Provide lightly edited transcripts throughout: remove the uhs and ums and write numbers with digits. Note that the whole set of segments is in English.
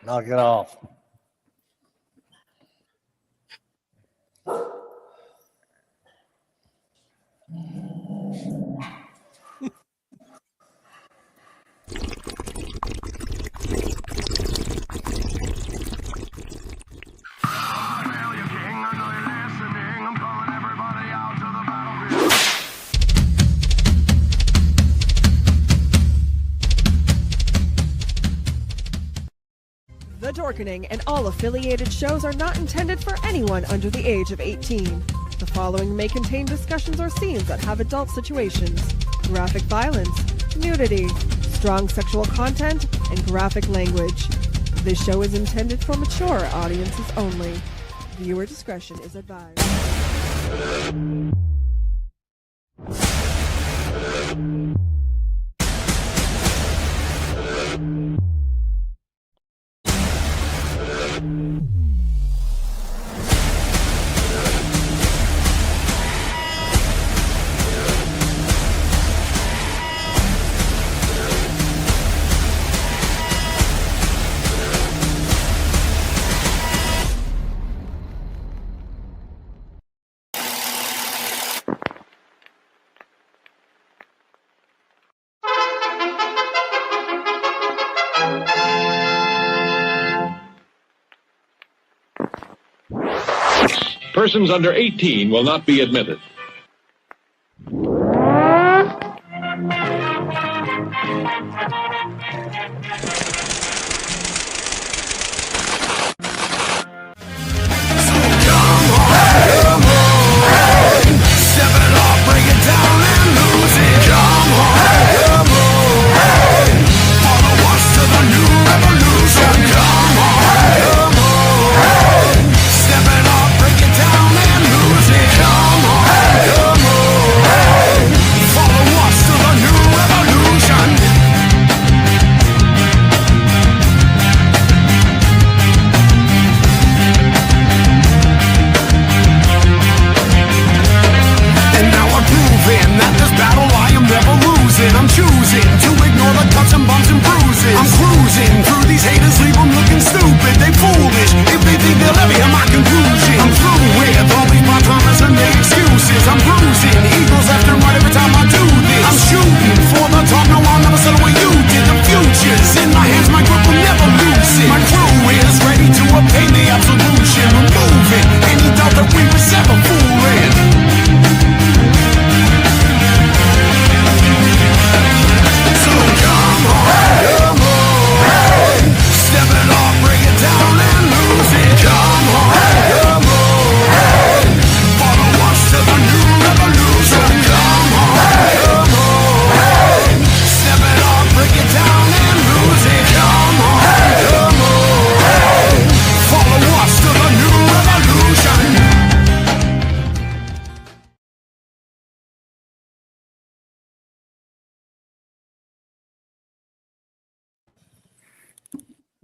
Knock it off. The Dorkening and all affiliated shows are not intended for anyone under the age of 18. The following may contain discussions or scenes that have adult situations, graphic violence, nudity, strong sexual content, and graphic language. This show is intended for mature audiences only. Viewer discretion is advised. Persons under 18 will not be admitted.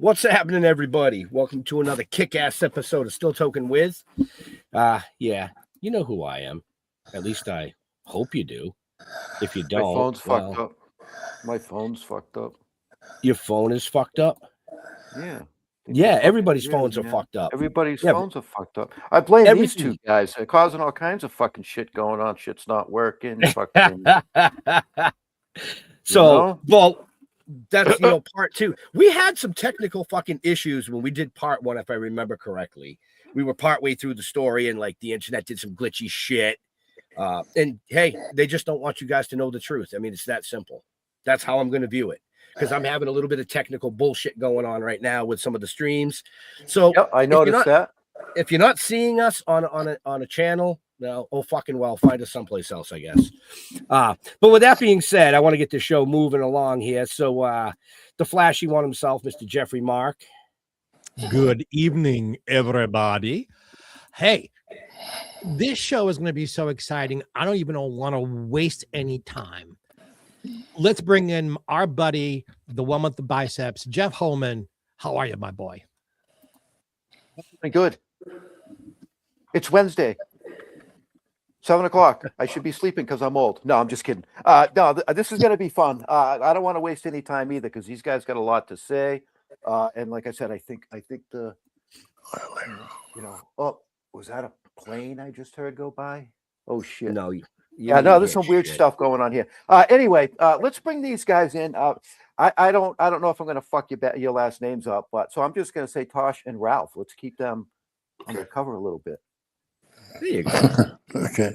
What's happening, everybody? Welcome to another kick-ass episode of Still Toking with. Yeah, you know who I am. At least I hope you do. If you don't, my phone's well, fucked up. My phone's fucked up. Your phone is fucked up? Yeah. Yeah, everybody's phones are fucked up. Everybody's phones are fucked up. I blame these two guys. They're causing all kinds of fucking shit going on. Shit's not working. Fucking. So, well, that's, part two. We had some technical fucking issues when we did part one, if I remember correctly. We were partway through the story and like the internet did some glitchy shit. And hey, they just don't want you guys to know the truth. I mean, it's that simple. That's how I'm going to view it. Because I'm having a little bit of technical bullshit going on right now with some of the streams. So I noticed that. If you're not seeing us on a channel, no, fucking well, find us someplace else, I guess. But with that being said, I want to get the show moving along here. So the flashy one himself, Mr. Jeffrey Mark. Good evening, everybody. Hey, this show is going to be so exciting. I don't even want to waste any time. Let's bring in our buddy, the one with the biceps, Jeff Holman. How are you, my boy? Good. It's Wednesday. 7 o'clock. I should be sleeping because I'm old. No, I'm just kidding. No, this is going to be fun. I don't want to waste any time either because these guys got a lot to say. And like I said, I think the, oh, was that a plane I just heard go by? Oh shit. No, Yeah, no, there's some weird stuff going on here. Anyway, let's bring these guys in. I don't know if I'm going to fuck your last names up, but so I'm just going to say Tosh and Ralph. Let's keep them undercover a little bit. There you go. Okay.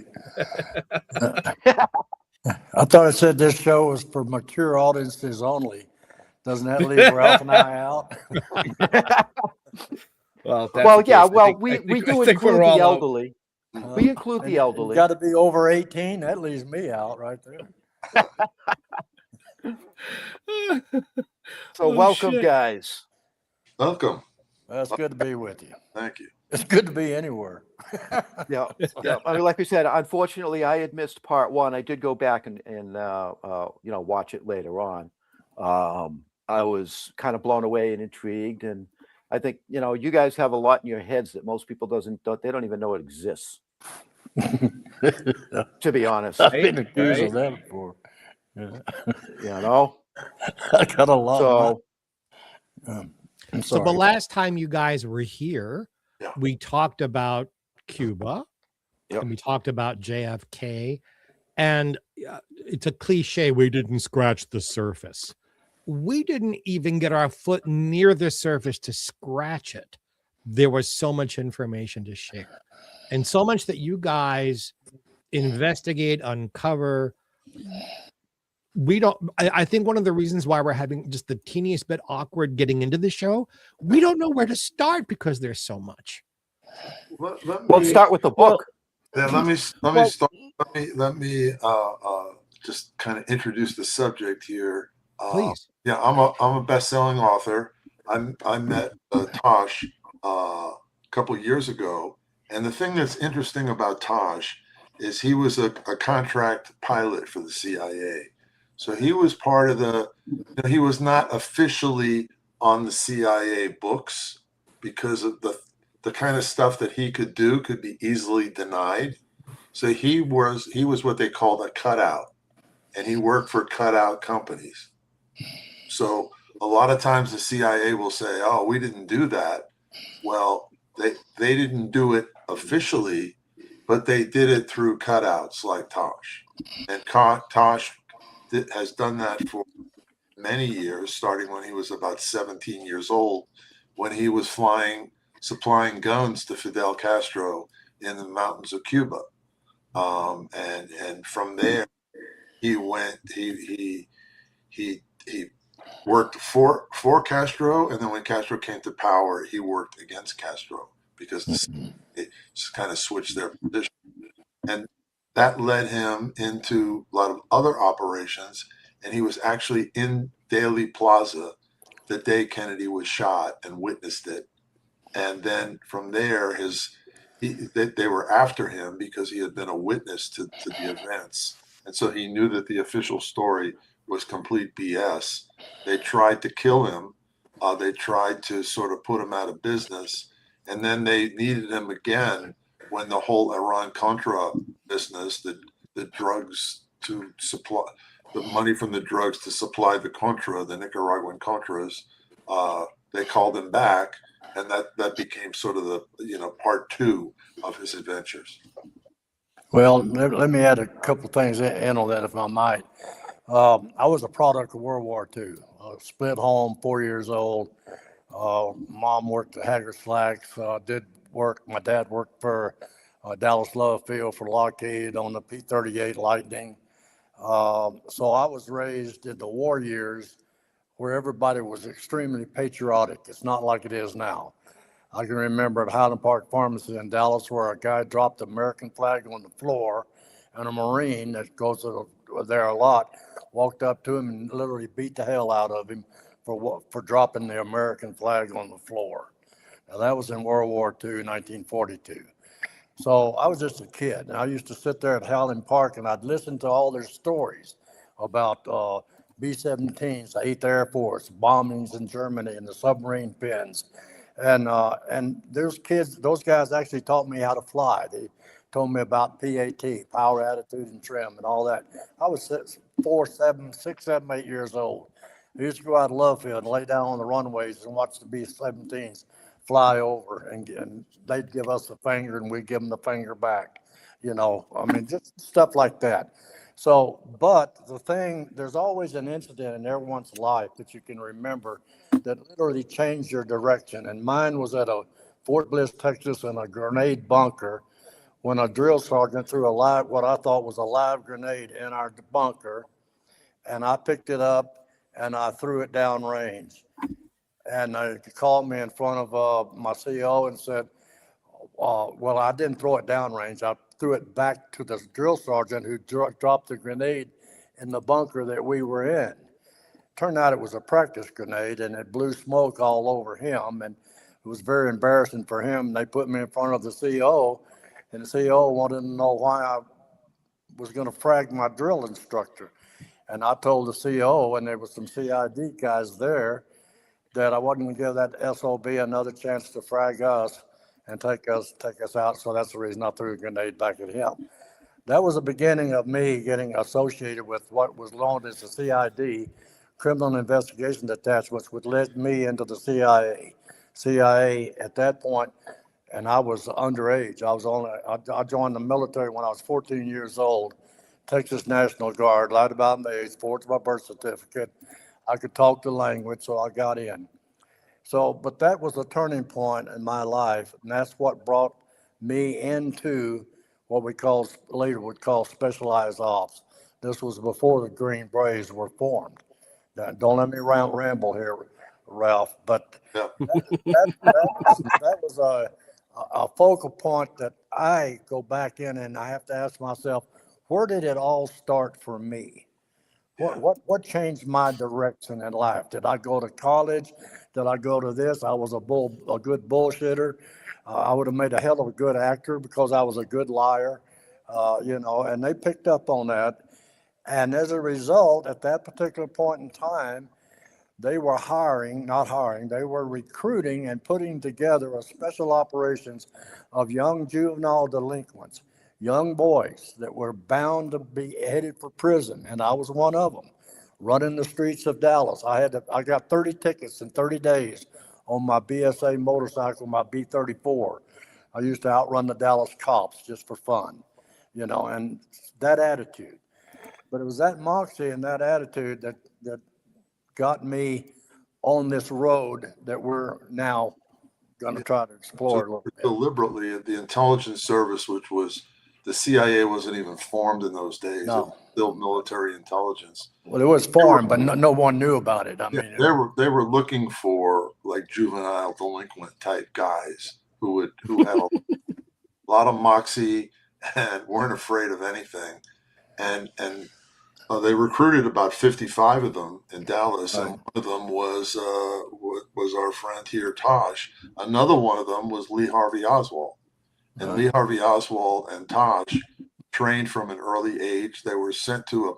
I thought it said this show was for mature audiences only. Doesn't that leave Ralph and I out? We do include the elderly. We include the elderly. Got to be over 18. That leaves me out right there. So welcome, guys. Welcome. Well, it's good to be with you. Thank you. It's good to be anywhere. Yeah. I mean, like we said, unfortunately, I had missed part one. I did go back and watch it later on. I was kind of blown away and intrigued, and I think you guys have a lot in your heads that most people they don't even know it exists. To be honest, I've been accused of that before. Yeah. I got a lot. So the last time you guys were here, Yeah. we talked about Cuba, Yep. and we talked about JFK, and it's a cliche. We didn't scratch the surface. We didn't even get our foot near the surface to scratch it. There was so much information to share, and so much that you guys investigate, uncover. I think one of the reasons why we're having just the teeniest bit awkward getting into the show, we don't know where to start because there's so much. Let's start with the book. Yeah, let me start. Let me just kind of introduce the subject here. Please. Yeah, I'm a best-selling author. I met Tosh a couple of years ago, and the thing that's interesting about Tosh is he was a contract pilot for the CIA. So he was part of he was not officially on the CIA books because of the kind of stuff that he could do could be easily denied. So he was what they called a cutout, and he worked for cutout companies. So a lot of times the CIA will say, "Oh, we didn't do that." Well, they didn't do it officially, but they did it through cutouts like Tosh. And Tosh has done that for many years, starting when he was about 17 years old, when he was supplying guns to Fidel Castro in the mountains of Cuba. And from there, he worked for Castro, and then when Castro came to power, he worked against Castro because it just kind of switched their position. And that led him into a lot of other operations, and he was actually in Dealey Plaza the day Kennedy was shot and witnessed it. And then from there, they were after him because he had been a witness to the events. And so he knew that the official story was complete BS. They tried to kill him. They tried to sort of put him out of business. And then they needed him again when the whole Iran-Contra business, the drugs to supply, the money from the drugs to supply the Contra, the Nicaraguan Contras, they called him back. And that became sort of the, part two of his adventures. Well, let me add a couple things in on that, if I might. I was a product of World War II. Split home, 4 years old. Mom worked at Haggard Slacks. Did work. My dad worked for Dallas Love Field for Lockheed on the P-38 Lightning. So I was raised in the war years where everybody was extremely patriotic. It's not like it is now. I can remember at Highland Park Pharmacy in Dallas where a guy dropped the American flag on the floor, and a Marine that goes there a lot walked up to him and literally beat the hell out of him for dropping the American flag on the floor. Now that was in World War II, 1942. So I was just a kid, and I used to sit there at Highland Park and I'd listen to all their stories about B-17s, the 8th Air Force, bombings in Germany and the submarine pins. And those guys actually taught me how to fly. They told me about PAT, power, attitude, and trim, and all that. I was 6, 7, 8 years old. We used to go out to Love Field and lay down on the runways and watch the B-17s fly over, and they'd give us the finger and we'd give them the finger back. You know, I mean, just stuff like that. So, but the thing, there's always an incident in everyone's life that you can remember that literally changed your direction. And mine was at a Fort Bliss, Texas, in a grenade bunker when a drill sergeant threw what I thought was a live grenade in our bunker. And I picked it up and I threw it down range. And he called me in front of my CO and said, well, I didn't throw it down range. I threw it back to the drill sergeant who dropped the grenade in the bunker that we were in. Turned out it was a practice grenade, and it blew smoke all over him, and it was very embarrassing for him. They put me in front of the CO, and the CO wanted to know why I was going to frag my drill instructor. And I told the CO, and there was some CID guys there, that I wasn't going to give that SOB another chance to frag us and take us out. So that's the reason I threw a grenade back at him. That was the beginning of me getting associated with what was known as the CID, Criminal Investigation Detachments, which led me into the CIA. CIA at that point, and I was underage. I joined the military when I was 14 years old, Texas National Guard, lied about my age, forged my birth certificate. I could talk the language, so I got in. So, but that was a turning point in my life, and that's what brought me into what later would call specialized ops. This was before the Green Berets were formed. Now, don't let me ramble here, Ralph, but Yeah. that was a focal point that I go back in and I have to ask myself, where did it all start for me? What changed my direction in life? Did I go to college? Did I go to this? I was a good bullshitter. I would have made a hell of a good actor because I was a good liar, and they picked up on that. And as a result, at that particular point in time, they were they were recruiting and putting together a special operations of young juvenile delinquents, young boys that were bound to be headed for prison. And I was one of them, running the streets of Dallas. I got 30 tickets in 30 days on my BSA motorcycle, my B-34. I used to outrun the Dallas cops just for fun, and that attitude. But it was that moxie and that attitude that got me on this road that we're now going to try to explore a little bit. Deliberately, the intelligence service, which was the CIA, wasn't even formed in those days. No. It was still military intelligence. Well, it was formed, but no one knew about it. I mean, they were looking for like juvenile delinquent type guys who had a lot of moxie and weren't afraid of anything, and they recruited about 55 of them in Dallas, and one of them was our friend here, Tosh. Another one of them was Lee Harvey Oswald, and Lee Harvey Oswald and Tosh trained from an early age. They were sent to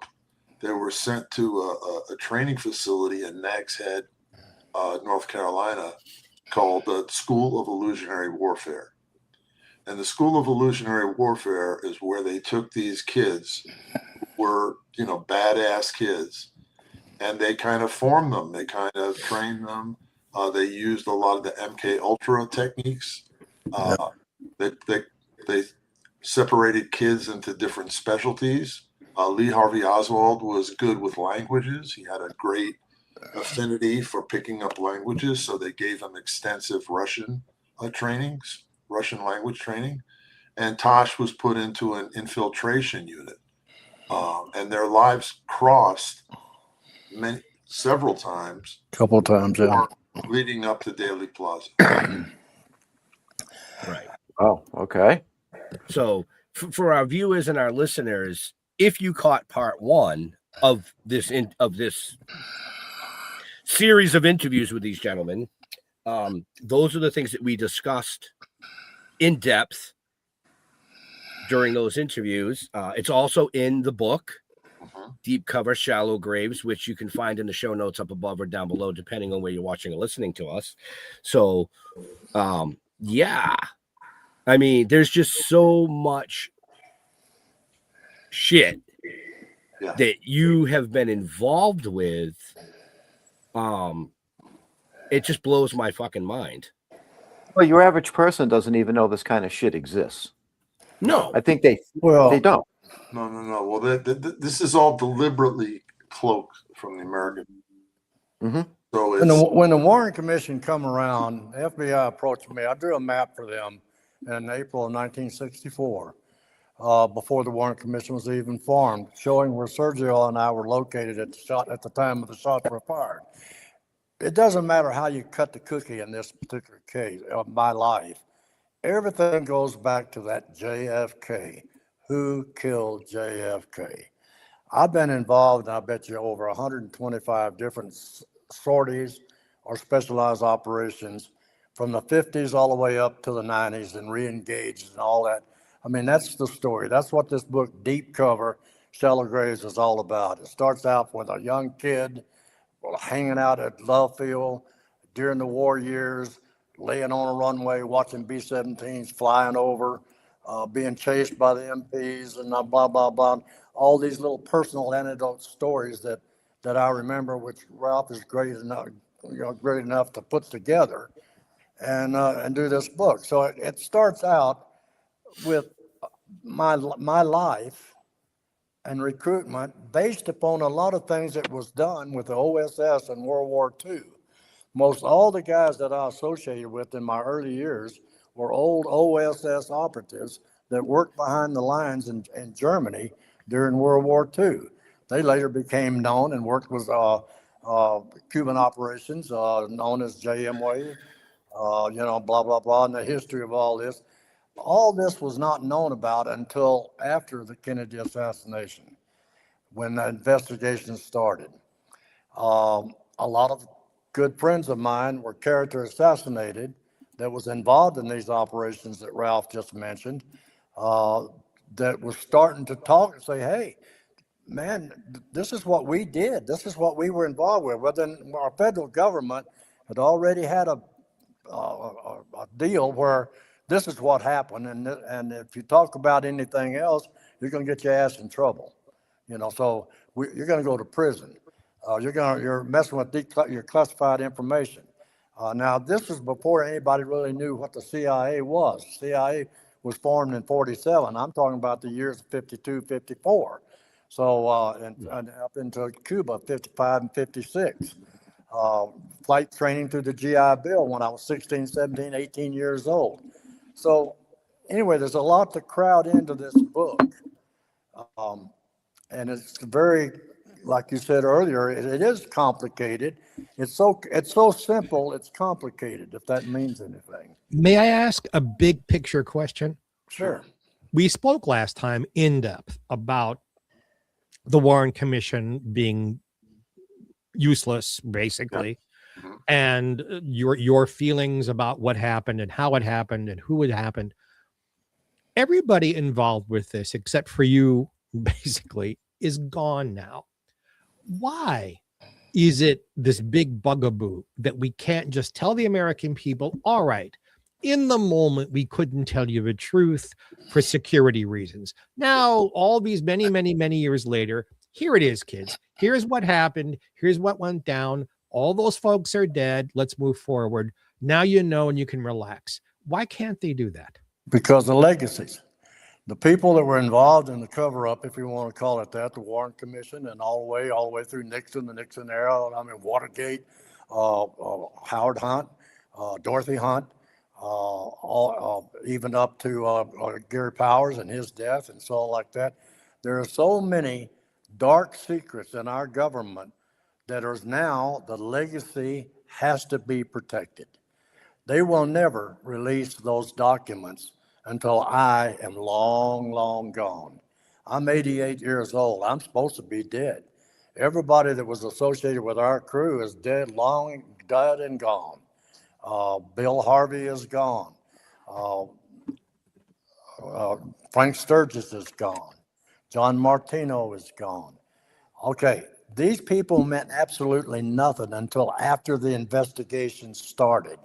a training facility in Nags Head, North Carolina, called the School of Illusionary Warfare. And the School of Illusionary Warfare is where they took these kids who were, badass kids, and they kind of formed them. They kind of trained them. They used a lot of the MK Ultra techniques. They separated kids into different specialties. Lee Harvey Oswald was good with languages. He had a great affinity for picking up languages, so they gave him extensive Russian language training. And Tosh was put into an infiltration unit, and their lives crossed several times. Couple of times, yeah. Leading up to Dealey Plaza. Right. Oh, okay. So for our viewers and our listeners, if you caught part one of this series of interviews with these gentlemen, those are the things that we discussed in depth during those interviews. It's also in the book, Deep Cover, Shallow Graves, which you can find in the show notes up above or down below, depending on where you're watching or listening to us. So, yeah, I mean, there's just so much shit that you have been involved with It just blows my fucking mind. Well, your average person doesn't even know this kind of shit exists. No. I think they Well, don't. No. Well, this is all deliberately cloaked from the American. Mm-hmm. So when the Warren Commission come around, the FBI approached me. I drew a map for them in April of 1964, before the Warren Commission was even formed, showing where Sergio and I were located at the time of the shots were fired. It doesn't matter how you cut the cookie in this particular case of my life. Everything goes back to that JFK. Who killed JFK? I've been involved, and I bet you over 125 different sorties or specialized operations from the 50s all the way up to the 90s and re-engaged and all that. I mean, that's the story. That's what this book, Deep Cover, Shallow Graves, is all about. It starts out with a young kid hanging out at Love Field during the war years, laying on a runway, watching B-17s flying over, being chased by the MPs and blah, blah, blah. All these little personal anecdote stories that I remember, which Ralph is great enough to put together and do this book. So it starts out with my life and recruitment based upon a lot of things that was done with the OSS in World War II. Most all the guys that I associated with in my early years were old OSS operatives that worked behind the lines in Germany during World War II. They later became known and worked with Cuban operations known as JMWave, blah, blah, blah, and the history of all this. All this was not known about until after the Kennedy assassination, when the investigation started. A lot of good friends of mine were character assassinated that was involved in these operations that Ralph just mentioned, that was starting to talk and say, hey, man, this is what we did. This is what we were involved with. Well, then our federal government had already had a deal where this is what happened. And if you talk about anything else, you're going to get your ass in trouble. So you're going to go to prison. You're messing with your classified information. Now, this was before anybody really knew what the CIA was. The CIA was formed in 47. I'm talking about the years of 52, 54. So, and up into Cuba, 55 and 56. Flight training through the GI Bill when I was 16, 17, 18 years old. So anyway, there's a lot to crowd into this book. And it's very, like you said earlier, it is complicated. It's so simple, it's complicated, if that means anything. May I ask a big picture question? Sure. We spoke last time in depth about the Warren Commission being useless, basically, and your feelings about what happened and how it happened and who it happened. Everybody involved with this, except for you, basically, is gone now. Why is it this big bugaboo that we can't just tell the American people, all right, in the moment, we couldn't tell you the truth for security reasons. Now, all these many, many, many years later, here it is, kids. Here's what happened. Here's what went down. All those folks are dead. Let's move forward. Now you know and you can relax. Why can't they do that? Because the legacies. The people that were involved in the cover-up, if you want to call it that, the Warren Commission, and all the way through Nixon, the Nixon era, Watergate, Howard Hunt, Dorothy Hunt, even up to Gary Powers and his death and so on like that. There are so many dark secrets in our government that is now the legacy has to be protected. They will never release those documents until I am long, long gone. I'm 88 years old. I'm supposed to be dead. Everybody that was associated with our crew is dead and gone. Bill Harvey is gone. Frank Sturgis is gone. John Martino is gone. Okay, these people meant absolutely nothing until after the investigation started,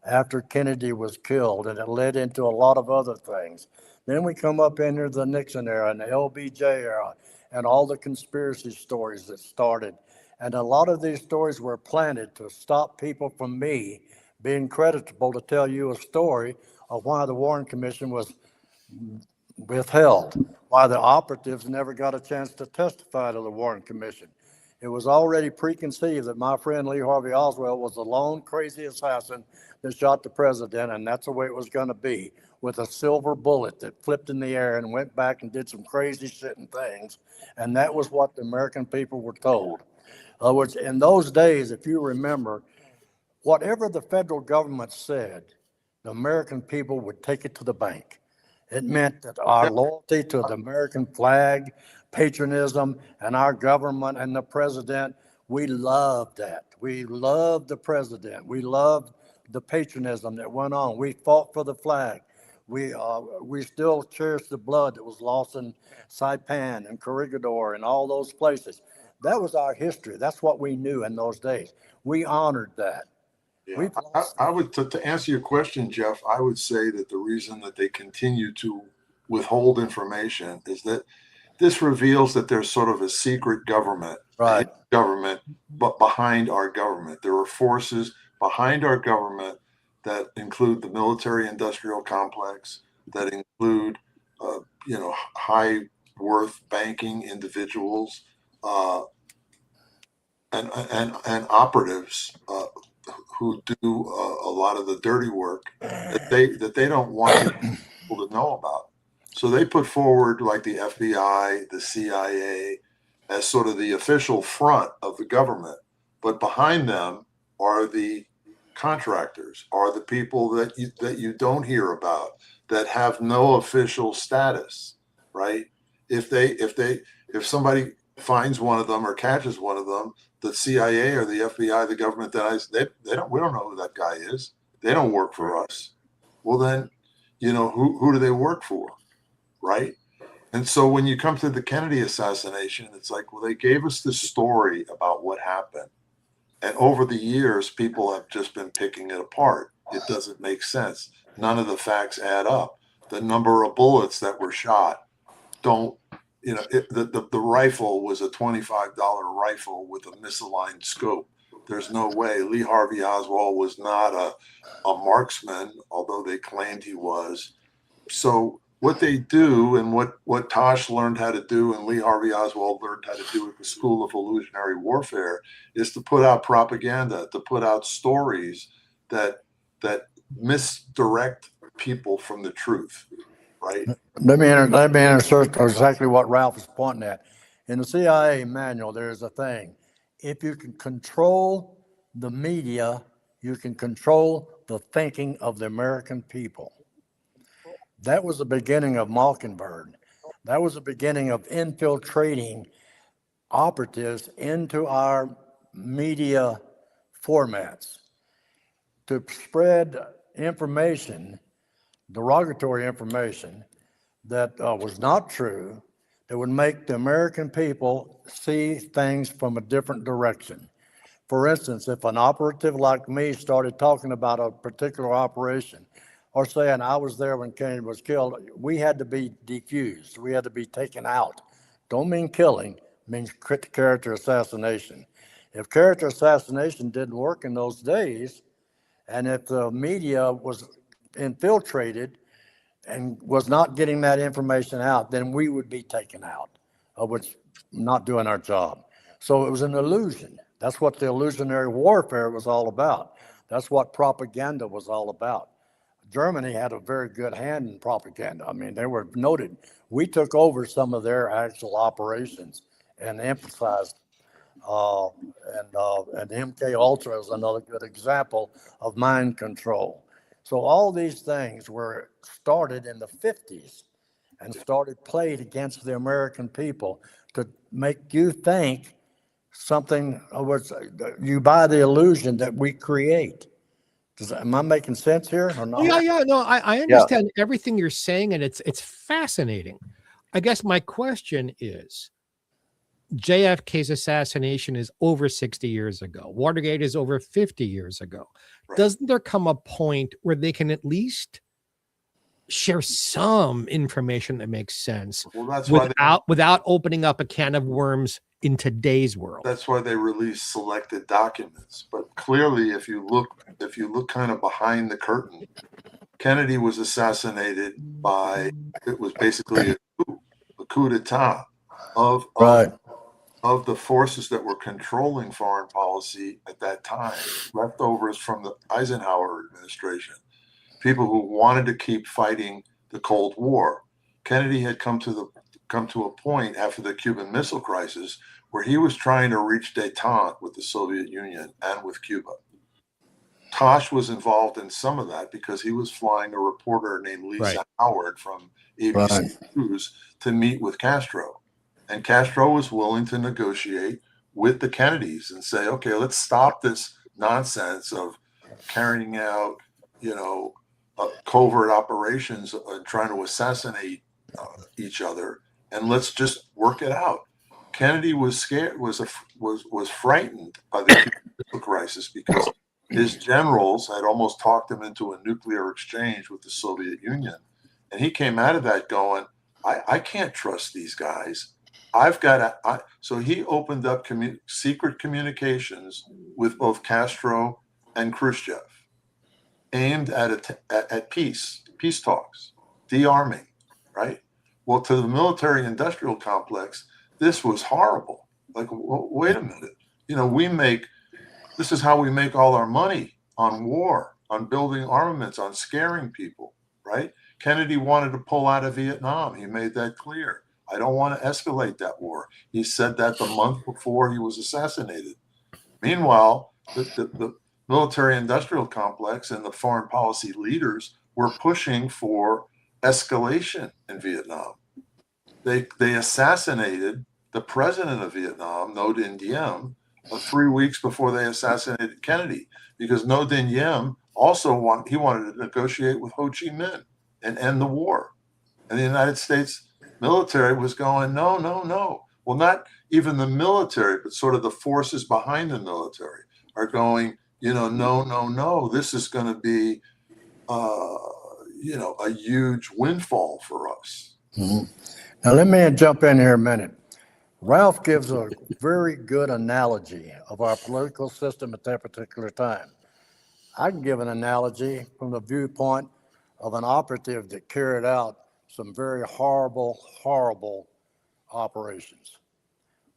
after Kennedy was killed, and it led into a lot of other things. Then we come up into the Nixon era and the LBJ era and all the conspiracy stories that started. And a lot of these stories were planted to stop people from me being creditable to tell you a story of why the Warren Commission was withheld, why the operatives never got a chance to testify to the Warren Commission. It was already preconceived that my friend Lee Harvey Oswald was the lone crazy assassin that shot the president, and that's the way it was going to be, with a silver bullet that flipped in the air and went back and did some crazy shit and things. And that was what the American people were told. Which in those days, if you remember, whatever the federal government said, the American people would take it to the bank. It meant that our loyalty to the American flag, patriotism, and our government and the president, we loved that. We loved the president. We loved the patriotism that went on. We fought for the flag. We still cherish the blood that was lost in Saipan and Corregidor and all those places. That was our history. That's what we knew in those days. We honored that. Yeah. I would, to answer your question, Jeff, I would say that the reason that they continue to withhold information is that this reveals that there's sort of a secret government, Right? But behind our government. There are forces behind our government that include the military-industrial complex, that include, high worth banking individuals, and operatives who do a lot of the dirty work that they don't want people to know about. So they put forward like the FBI, the CIA, as sort of the official front of the government, but behind them are the contractors, are the people that you don't hear about, that have no official status, right? If somebody finds one of them or catches one of them, the CIA or the FBI, the government denies we don't know who that guy is. They don't work for us. Well, then, who do they work for, right? And so when you come to the Kennedy assassination, it's like, well, they gave us this story about what happened. And over the years, people have just been picking it apart. It doesn't make sense. None of the facts add up. The number of bullets that were shot don't, the rifle was a $25 rifle with a misaligned scope. There's no way. Lee Harvey Oswald was not a marksman, although they claimed he was. So what they do, and what Tosh learned how to do and Lee Harvey Oswald learned how to do at the School of Illusionary Warfare, is to put out propaganda, to put out stories that misdirect people from the truth, right? Let me insert exactly what Ralph is pointing at. In the CIA manual, there's a thing. If you can control the media, you can control the thinking of the American people. That was the beginning of Mockingbird. That was the beginning of infiltrating operatives into our media formats to spread information, derogatory information that was not true, that would make the American people see things from a different direction. For instance, if an operative like me started talking about a particular operation, or saying I was there when Kennedy was killed, we had to be defused. We had to be taken out. Don't mean killing, means character assassination. If character assassination didn't work in those days, and if the media was infiltrated and was not getting that information out, then we would be taken out, which not doing our job. So it was an illusion. That's what the illusionary warfare was all about. That's what propaganda was all about. Germany had a very good hand in propaganda. I mean, they were noted. We took over some of their actual operations and emphasized, and MK Ultra is another good example of mind control. So all these things were started in the 50s and started played against the American people to make you think something, you buy the illusion that we create. Am I making sense here or not? Yeah. No, I understand everything you're saying, and it's fascinating. I guess my question is, JFK's assassination is over 60 years ago. Watergate is over 50 years ago. Right. Doesn't there come a point where they can at least share some information that makes sense, without opening up a can of worms in today's world. That's why they release selected documents. But clearly, if you look kind of behind the curtain, Kennedy was assassinated by, it was basically a coup d'etat of Right. of the forces that were controlling foreign policy at that time, leftovers from the Eisenhower administration, people who wanted to keep fighting the Cold War. Kennedy had come to a point after the Cuban Missile Crisis where he was trying to reach détente with the Soviet Union and with Cuba. Tosh was involved in some of that because he was flying a reporter named Lisa Howard from ABC News to meet with Castro. And Castro was willing to negotiate with the Kennedys and say, okay, let's stop this nonsense of carrying out, covert operations and trying to assassinate each other, and let's just work it out. Kennedy was scared, was frightened by the Cuban Missile Crisis because his generals had almost talked him into a nuclear exchange with the Soviet Union. And he came out of that going, I can't trust these guys. So he opened up secret communications with both Castro and Khrushchev, aimed at peace talks, de-arming, right? Well, to the military-industrial complex, this was horrible. Like, wait a minute. This is how we make all our money, on war, on building armaments, on scaring people, right? Kennedy wanted to pull out of Vietnam. He made that clear. I don't want to escalate that war. He said that the month before he was assassinated. Meanwhile, the military-industrial complex and the foreign policy leaders were pushing for escalation in Vietnam. They assassinated the president of Vietnam, Ngo Dinh Diem, 3 weeks before they assassinated Kennedy, because Ngo Dinh Diem also wanted to negotiate with Ho Chi Minh and end the war. And the United States military was going, no. Well, not even the military, but sort of the forces behind the military are going, no. This is going to be, a huge windfall for us. Mm-hmm. Now, let me jump in here a minute. Ralph gives a very good analogy of our political system at that particular time. I can give an analogy from the viewpoint of an operative that carried out some very horrible operations.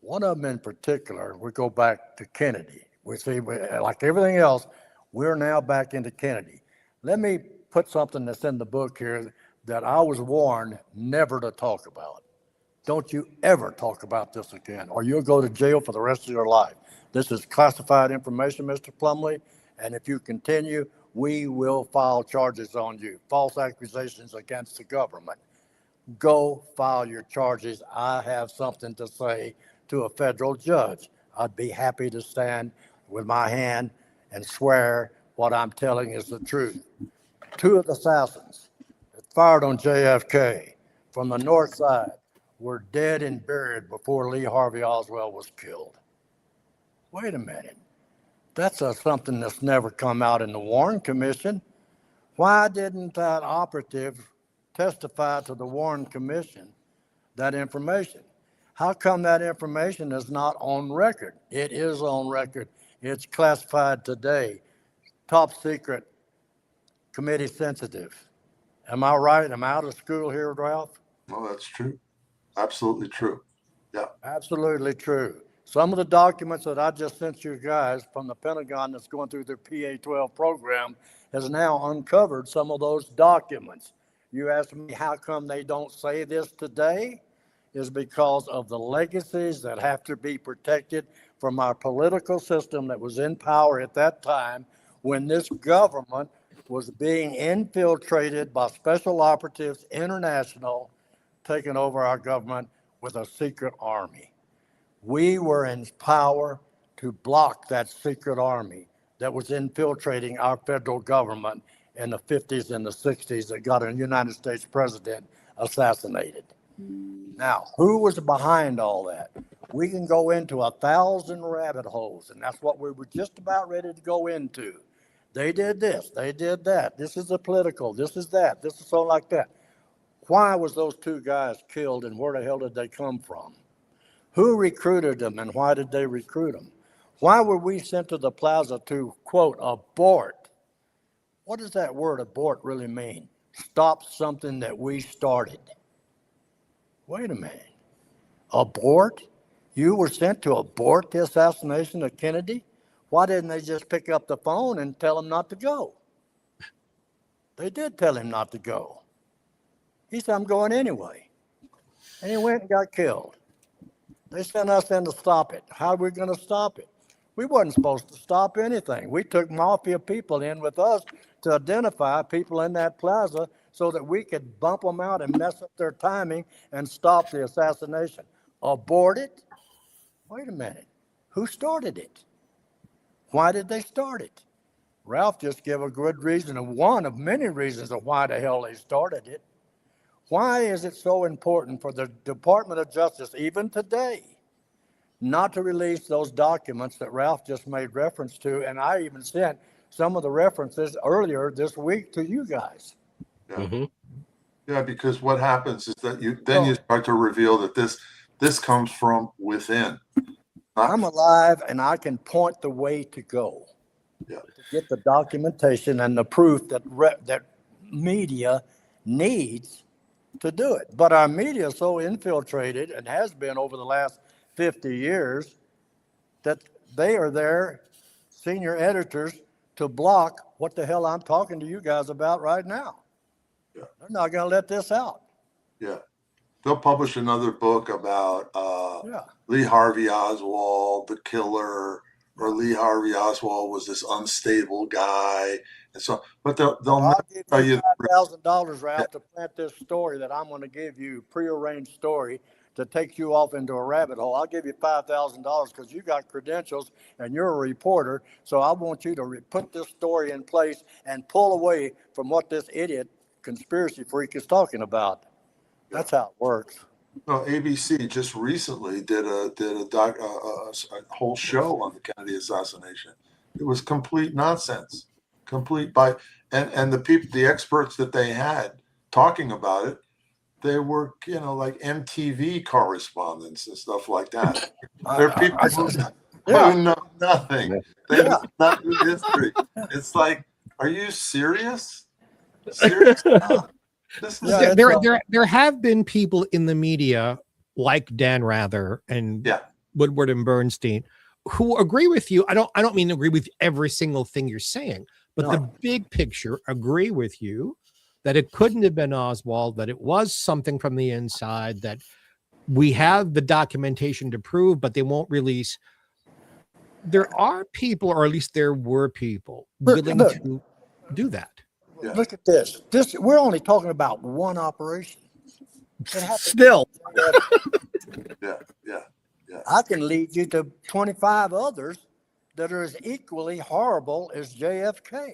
One of them in particular, we go back to Kennedy. We see, like everything else, we're now back into Kennedy. Let me put something that's in the book here that I was warned never to talk about. Don't you ever talk about this again, or you'll go to jail for the rest of your life. This is classified information, Mr. Plumlee, and if you continue, we will file charges on you, false accusations against the government. Go file your charges. I have something to say to a federal judge. I'd be happy to stand with my hand and swear what I'm telling is the truth. 2 of the assassins that fired on JFK from the north side were dead and buried before Lee Harvey Oswald was killed. Wait a minute. That's something that's never come out in the Warren Commission. Why didn't that operative testify to the Warren Commission that information? How come that information is not on record? It is on record. It's classified today. Top secret, committee sensitive. Am I right? Am I out of school here, Ralph? No, that's true. Absolutely true. Yeah. Absolutely true. Some of the documents that I just sent you guys from the Pentagon that's going through their PA-12 program has now uncovered some of those documents. You asked me how come they don't say this today? Is because of the legacies that have to be protected from our political system that was in power at that time when this government was being infiltrated by special operatives, international, taking over our government with a secret army. We were in power to block that secret army that was infiltrating our federal government in the 50s and the 60s that got a United States president assassinated. Now, who was behind all that? We can go into 1,000 rabbit holes, and that's what we were just about ready to go into. They did this, they did that. This is the political, this is that, this is so like that. Why was those 2 guys killed, and where the hell did they come from? Who recruited them and why did they recruit them? Why were we sent to the plaza to, quote, abort? What does that word abort really mean? Stop something that we started. Wait a minute. Abort? You were sent to abort the assassination of Kennedy? Why didn't they just pick up the phone and tell him not to go? They did tell him not to go. He said, I'm going anyway. And he went and got killed. They sent us in to stop it. How are we going to stop it? We wasn't supposed to stop anything. We took mafia people in with us to identify people in that plaza so that we could bump them out and mess up their timing and stop the assassination. Abort it? Wait a minute. Who started it? Why did they start it? Ralph just gave a good reason, of one of many reasons of why the hell they started it. Why is it so important for the Department of Justice, even today, not to release those documents that Ralph just made reference to? And I even sent some of the references earlier this week to you guys. Yeah. Mm-hmm. Yeah, because what happens is that you start to reveal that this comes from within. I'm alive and I can point the way to go. Yeah. To get the documentation and the proof that that media needs to do it. But our media is so infiltrated and has been over the last 50 years that they are their senior editors to block what the hell I'm talking to you guys about right now. Yeah. They're not going to let this out. Yeah. They'll publish another book about Yeah. Lee Harvey Oswald, the killer, or Lee Harvey Oswald was this unstable guy. And so, but they'll I'll never give tell you you. $5,000, Ralph, to plant this story that I'm going to give you, prearranged story, to take you off into a rabbit hole. I'll give you $5,000 because you got credentials and you're a reporter. So I want you to put this story in place and pull away from what this idiot conspiracy freak is talking about. That's how it works. No, ABC just recently did a whole show on the Kennedy assassination. It was complete nonsense, and the experts that they had talking about it, they were like MTV correspondents and stuff like that. They're people who know nothing. They know not do history. It's like, are you serious? Seriously? This is There have been people in the media like Dan Rather and Woodward and Bernstein who agree with you. I don't mean agree with every single thing you're saying, but the big picture agree with you that it couldn't have been Oswald, that it was something from the inside, that we have the documentation to prove, but they won't release. There are people, or at least there were people, willing to do that. Yeah. Look at this. We're only talking about one operation. Still. Yeah. I can lead you to 25 others that are as equally horrible as JFK.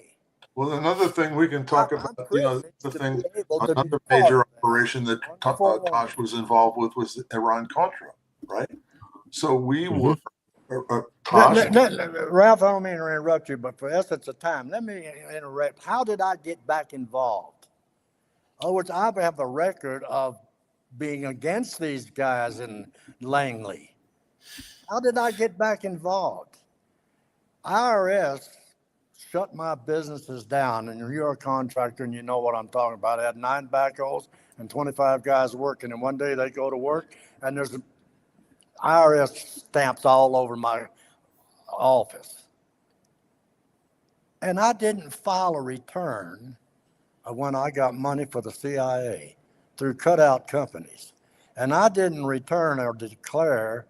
Well, another thing we can talk about, another major operation that Tosh was involved with was Iran-Contra, right? So we were, Ralph, I don't mean to interrupt you, but for essence of time, let me interrupt. How did I get back involved? In other words, I have a record of being against these guys in Langley. How did I get back involved? IRS shut my businesses down, and you're a contractor and you know what I'm talking about. I had 9 backhoes and 25 guys working, and one day they go to work and there's IRS stamps all over my office. And I didn't file a return when I got money for the CIA through cutout companies. And I didn't return or declare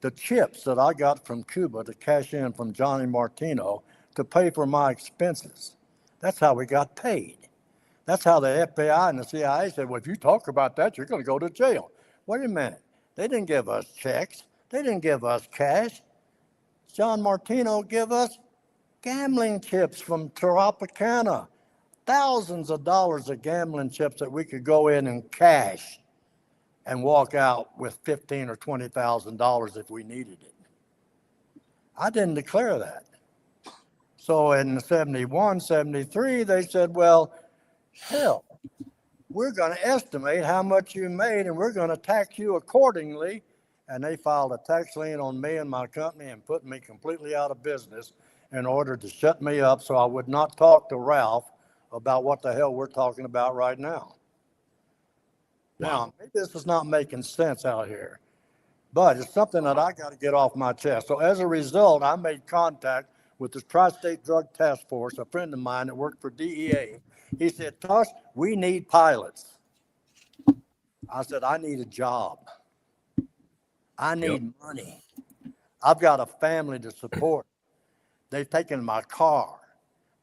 the chips that I got from Cuba to cash in from Johnny Martino to pay for my expenses. That's how we got paid. That's how the FBI and the CIA said, well, if you talk about that, you're going to go to jail. Wait a minute. They didn't give us checks. They didn't give us cash. John Martino gave us gambling chips from Tropicana, thousands of dollars of gambling chips that we could go in and cash and walk out with $15,000 or $20,000 if we needed it. I didn't declare that. So in 71, 73, they said, well, hell, we're going to estimate how much you made and we're going to tax you accordingly and they filed a tax lien on me and my company and put me completely out of business in order to shut me up so I would not talk to Ralph about what the hell we're talking about right now. Now, maybe this is not making sense out here, but it's something that I got to get off my chest. So as a result, I made contact with the Tri-State Drug Task Force, a friend of mine that worked for DEA. He said, Tosh, we need pilots. I said, I need a job. I need money. I've got a family to support. They've taken my car.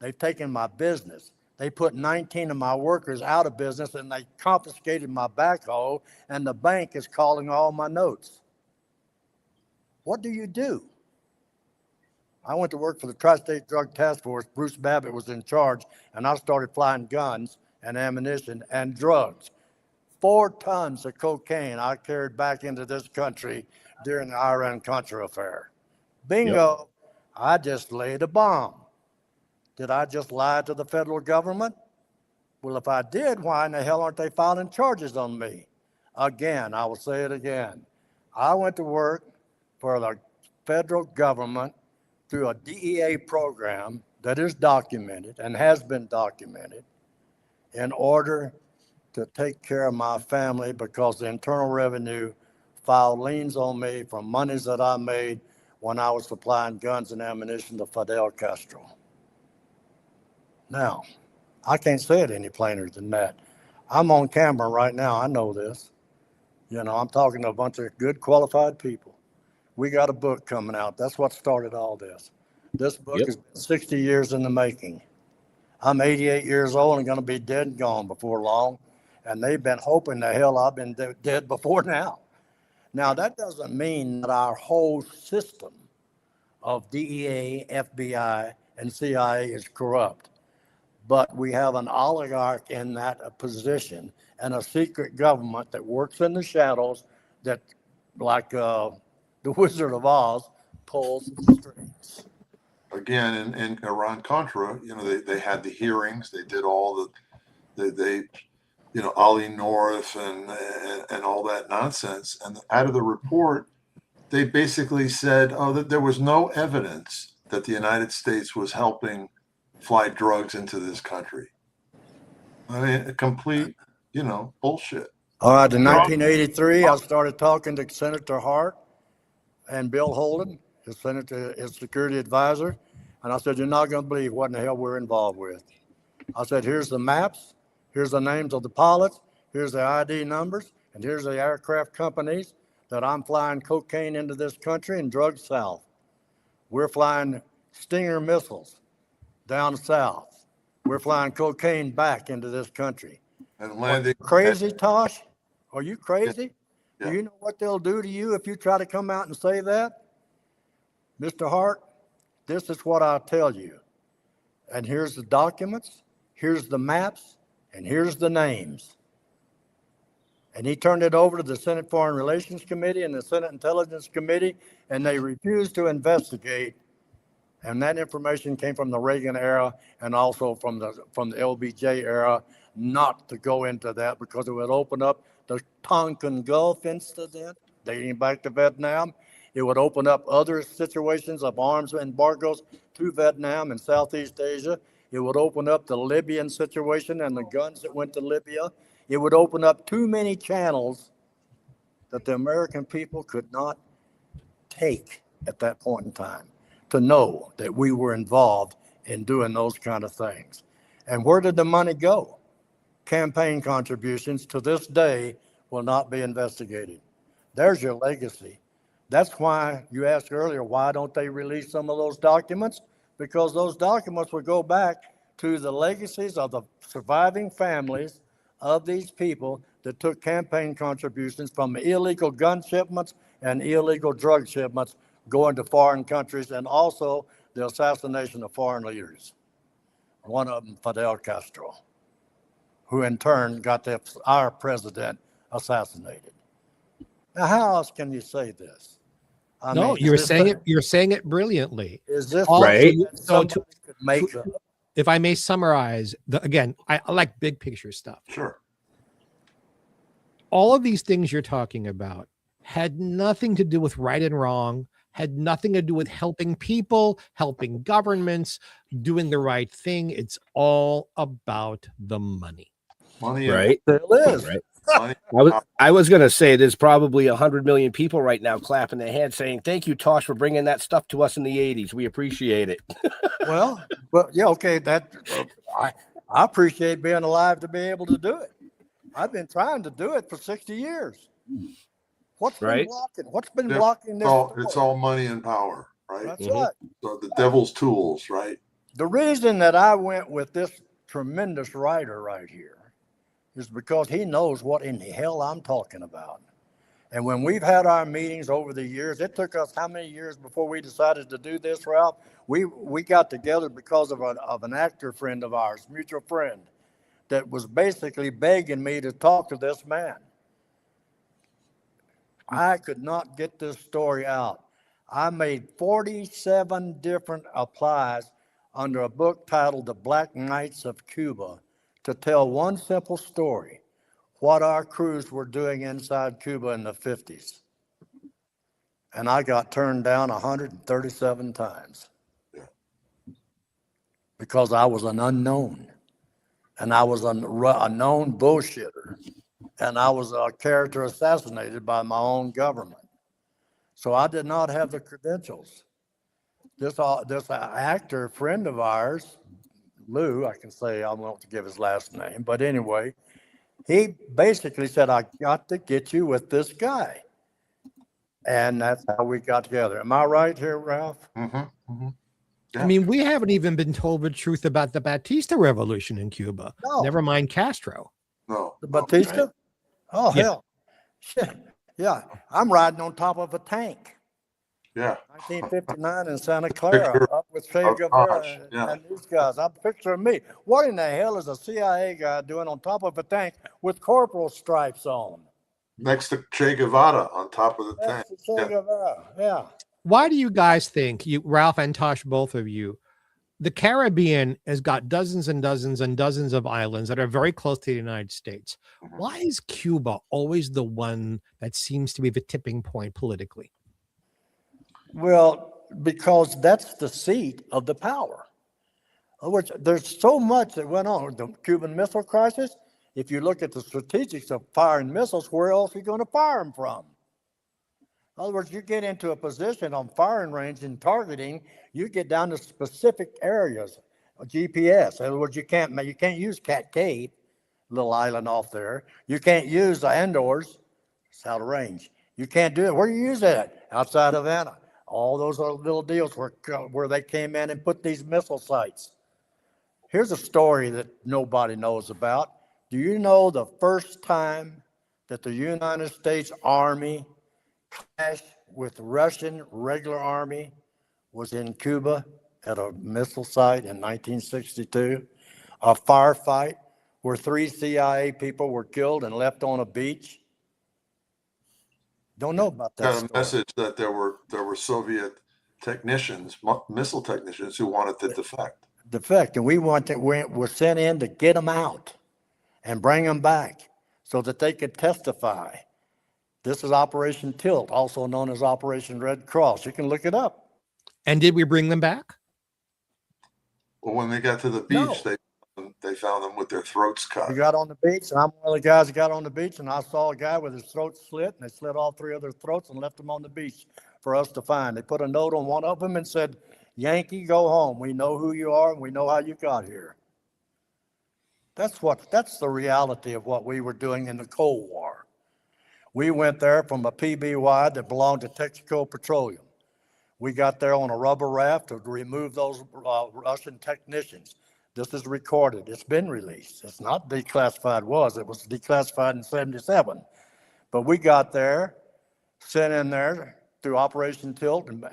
They've taken my business. They put 19 of my workers out of business, and they confiscated my backhoe, and the bank is calling all my notes. What do you do? I went to work for the Tri-State Drug Task Force. Bruce Babbitt was in charge, and I started flying guns and ammunition and drugs. 4 tons of cocaine I carried back into this country during the Iran-Contra affair. Bingo, I just laid a bomb. Did I just lie to the federal government? Well, if I did, why in the hell aren't they filing charges on me? Again, I will say it again. I went to work for the federal government through a DEA program that is documented and has been documented in order to take care of my family, because the Internal Revenue filed liens on me from monies that I made when I was supplying guns and ammunition to Fidel Castro. Now, I can't say it any plainer than that. I'm on camera right now. I know this. You know, I'm talking to a bunch of good, qualified people. We got a book coming out. That's what started all this. This book has been 60 years in the making. I'm 88 years old and going to be dead and gone before long. And they've been hoping the hell I've been dead before now. Now, that doesn't mean that our whole system of DEA, FBI, and CIA is corrupt. But we have an oligarch in that position and a secret government that works in the shadows that, like the Wizard of Oz, pulls the strings. Again, in Iran-Contra, you know, they had the hearings. They did all they you know, Ali North and all that nonsense. And out of the report, they basically said, oh, that there was no evidence that the United States was helping fly drugs into this country. I mean, a complete, you know, bullshit. All right, in 1983, I started talking to Senator Hart and Bill Holden, his security advisor. And I said, you're not going to believe what in the hell we're involved with. I said, here's the maps. Here's the names of the pilots. Here's the ID numbers. And here's the aircraft companies that I'm flying cocaine into this country and drugs south. We're flying Stinger missiles down south. We're flying cocaine back into this country. And landing. Crazy, Tosh? Are you crazy? Yeah. Do you know what they'll do to you if you try to come out and say that? Mr. Hart, this is what I'll tell you. And here's the documents, here's the maps, and here's the names. And he turned it over to the Senate Foreign Relations Committee and the Senate Intelligence Committee, and they refused to investigate. And that information came from the Reagan era and also from the LBJ era, not to go into that because it would open up the Tonkin Gulf incident dating back to Vietnam. It would open up other situations of arms embargoes to Vietnam and Southeast Asia. It would open up the Libyan situation and the guns that went to Libya. It would open up too many channels that the American people could not take at that point in time to know that we were involved in doing those kind of things. And where did the money go? Campaign contributions to this day will not be investigated. There's your legacy. That's why you asked earlier, why don't they release some of those documents? Because those documents would go back to the legacies of the surviving families of these people that took campaign contributions from illegal gun shipments and illegal drug shipments going to foreign countries, and also the assassination of foreign leaders. One of them, Fidel Castro, who in turn got our president assassinated. Now, how else can you say this? I No, mean, you're saying it brilliantly. Is this Right. So could make up? if I may summarize, again, I like big picture stuff. Sure. All of these things you're talking about had nothing to do with right and wrong, had nothing to do with helping people, helping governments, doing the right thing. It's all about the money. Money and Right. Still is. Right. money. I was going to say there's probably 100 million people right now clapping their hands saying, thank you, Tosh, for bringing that stuff to us in the 80s. We appreciate it. Well, yeah, okay. I appreciate being alive to be able to do it. I've been trying to do it for 60 years. What's been Right. blocking? What's been Yeah, blocking this? It's story? all money and power, right? That's Mhm. right. So the devil's tools, right? The reason that I went with this tremendous writer right here is because he knows what in the hell I'm talking about. And when we've had our meetings over the years, it took us how many years before we decided to do this, Ralph? We got together because of an actor friend of ours, mutual friend, that was basically begging me to talk to this man. I could not get this story out. I made 47 different applies under a book titled The Black Knights of Cuba to tell one simple story, what our crews were doing inside Cuba in the 50s. And I got turned down 137 times because I was an unknown, and I was a known bullshitter, and I was a character assassinated by my own government. So I did not have the credentials. This actor friend of ours, Lou, I can say, I won't give his last name, but anyway, he basically said, I got to get you with this guy. And that's how we got together. Am I right here, Ralph? Mm-hmm. Mm-hmm. Yeah. I mean, we haven't even been told the truth about the Batista revolution in Cuba. No. Never mind Castro. No. The Batista? Right. Oh, Yeah. hell. Shit. Yeah. I'm riding on top of a tank. Yeah. 1959 in Santa Clara, Picture up with Che of Guevara Tosh, yeah. and these guys. I'm picturing me. What in the hell is a CIA guy doing on top of a tank with corporal stripes on? Next to Che Guevara on top of the tank. That's the Che Guevara. Yeah. Why do you guys think, you, Ralph and Tosh, both of you, the Caribbean has got dozens and dozens and dozens of islands that are very close to the United States? Mhm. Why is Cuba always the one that seems to be the tipping point politically? Well, because that's the seat of the power. In other words, there's so much that went on. The Cuban Missile Crisis, if you look at the strategics of firing missiles, where else are you going to fire them from? In other words, you get into a position on firing range and targeting, you get down to specific areas, GPS. In other words, you can't use Cat Cave, little island off there. You can't use the Andors, it's out of range. You can't do it. Where do you use that? Outside of Havana. All those little deals where they came in and put these missile sites. Here's a story that nobody knows about. Do you know the first time that the United States Army clashed with the Russian regular army was in Cuba at a missile site in 1962? A firefight where 3 CIA people were killed and left on a beach. Don't know about that Got a story. message that there were Soviet technicians, missile technicians, who wanted to defect. And we were sent in to get them out and bring them back so that they could testify. This is Operation Tilt, also known as Operation Red Cross. You can look it up. And did we bring them back? Well, when they got to the beach, they found them with their throats cut. We got on the beach, and I'm one of the guys that got on the beach, and I saw a guy with his throat slit, and they slit all 3 of their throats and left them on the beach for us to find. They put a note on one of them and said, "Yankee, go home. We know who you are, and we know how you got here." That's the reality of what we were doing in the Cold War. We went there from a PBY that belonged to Texaco Petroleum. We got there on a rubber raft to remove those Russian technicians. This is recorded. It's been released. It's not declassified. It was declassified in 77. But we got there, sent in there through Operation Tilt and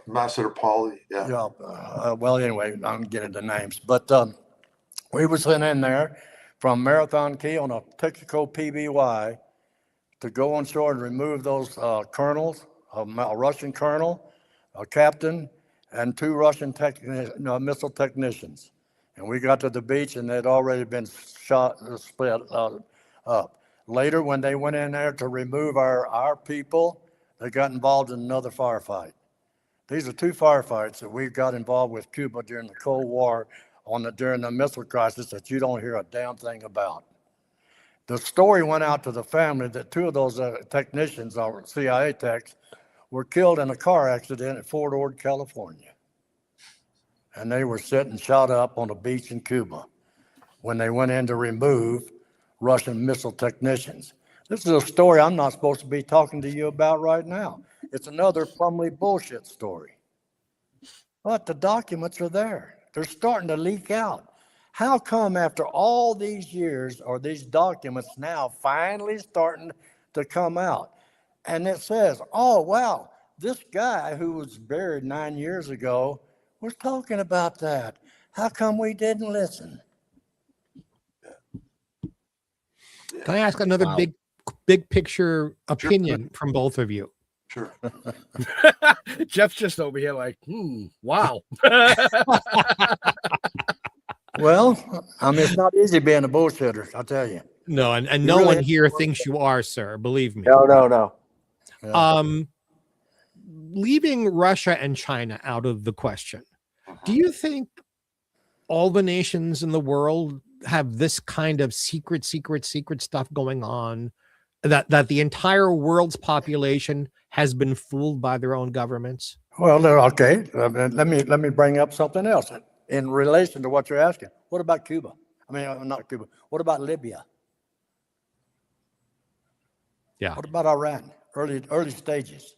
Ambassador Pauly, yeah. Well, anyway, I'm getting the names. But we were sent in there from Marathon Key on a Texaco PBY to go on shore and remove those colonels, a Russian colonel, a captain, and 2 Russian missile technicians. And we got to the beach, and they'd already been split up. Later, when they went in there to remove our people, they got involved in another firefight. These are two firefights that we got involved with Cuba during the Cold War during the missile crisis that you don't hear a damn thing about. The story went out to the family that two of those technicians, or CIA techs, were killed in a car accident at Fort Ord, California. And they were sitting shot up on a beach in Cuba when they went in to remove Russian missile technicians. This is a story I'm not supposed to be talking to you about right now. It's another Plumlee bullshit story. But the documents are there. They're starting to leak out. How come after all these years are these documents now finally starting to come out? And it says, oh, wow, this guy who was buried 9 years ago was talking about that. How come we didn't listen? Can I ask another big picture opinion from both of you? Sure. Jeff's just over here like, wow. Well, I mean, it's not easy being a bullshitter, I'll tell you. No, and no one here thinks you are, sir. Believe me. No. Yeah. Leaving Russia and China out of the question, do you think all the nations in the world have this kind of secret stuff going on, that the entire world's population has been fooled by their own governments? Well, okay. Let me bring up something else in relation to what you're asking. What about Cuba? I mean, not Cuba. What about Libya? Yeah. What about Iran? Early stages.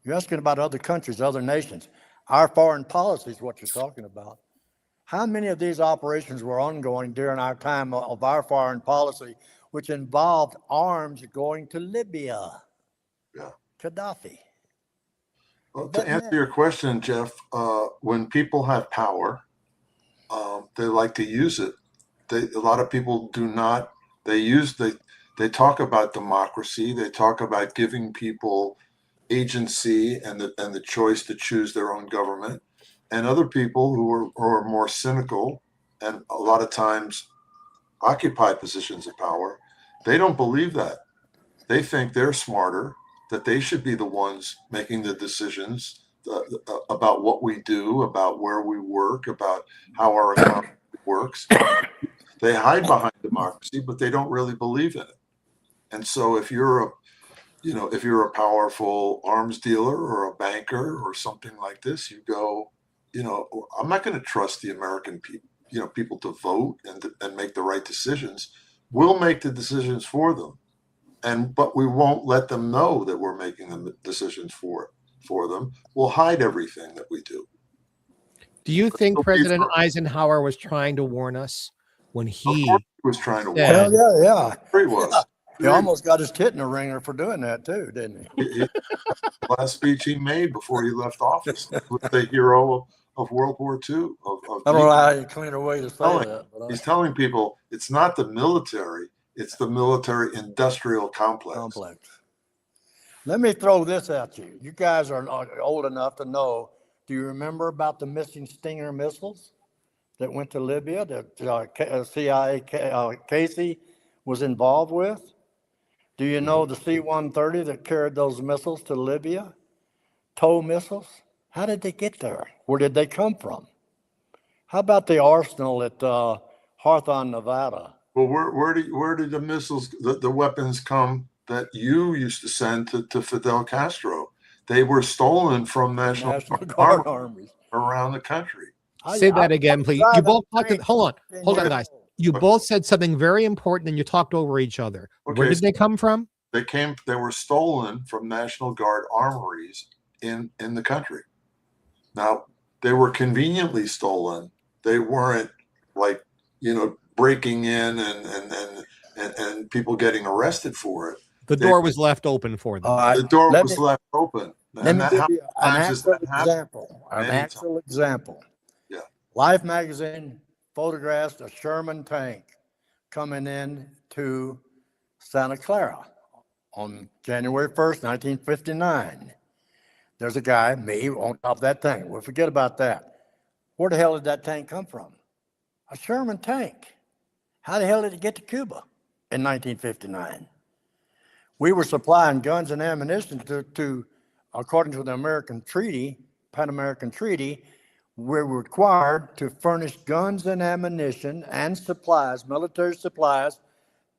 You're asking about other countries, other nations. Our foreign policy is what you're talking about. How many of these operations were ongoing during our time of our foreign policy, which involved arms going to Libya? Yeah. Gaddafi. Well, to answer your question, Jeff, when people have power, they like to use it. A lot of people do not. They talk about democracy. They talk about giving people agency and the choice to choose their own government. And other people who are more cynical and a lot of times occupy positions of power, they don't believe that. They think they're smarter, that they should be the ones making the decisions about what we do, about where we work, about how our economy works. They hide behind democracy, but they don't really believe in it. And so if you're a powerful arms dealer or a banker or something like this, you go, I'm not going to trust the American people, people to vote and make the right decisions. We'll make the decisions for them. But we won't let them know that we're making the decisions for them. We'll hide everything that we do. Do you think President Eisenhower was trying to warn us when he was trying to warn us? Well, yeah. He was. He almost got his tit in a ringer for doing that too, didn't he? Last speech he made before he left office was the hero of World War II. I don't know how you cleaner way to say that. But he's telling people it's not the military, it's the military industrial complex. Let me throw this at you. You guys are old enough to know. Do you remember about the missing Stinger missiles that went to Libya that CIA Casey was involved with? Do you know the C-130 that carried those missiles to Libya? TOW missiles? How did they get there? Where did they come from? How about the arsenal at Hawthorne, Nevada? Well, where did the missiles, the weapons come that you used to send to Fidel Castro? They were stolen from National Guard armies around the country. Say that again, please. You both talked. Hold on, guys. You both said something very important, and you talked over each other. Okay, where did they come from? They were stolen from National Guard armories in the country. Now, they were conveniently stolen. They weren't like, breaking in and people getting arrested for it. The door was left open for them. The door was left open. Let me give you an actual example. Yeah. Life magazine photographs a Sherman tank coming in to Santa Clara on January 1st, 1959. There's a guy, me, on top of that tank. We'll forget about that. Where the hell did that tank come from? A Sherman tank. How the hell did it get to Cuba? in 1959. We were supplying guns and ammunition to according to the American Treaty, Pan American Treaty, we're required to furnish guns and ammunition and supplies, military supplies,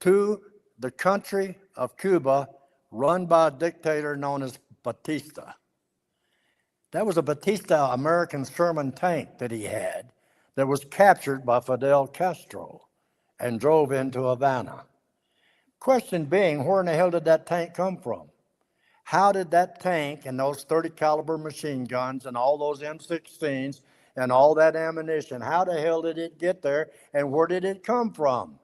to the country of Cuba, run by a dictator known as Batista. That was a Batista American Sherman tank that he had that was captured by Fidel Castro and drove into Havana. Question being, where in the hell did that tank come from? How did that tank and those 30 caliber machine guns and all those M16s and all that ammunition, how the hell did it get there and where did it come from?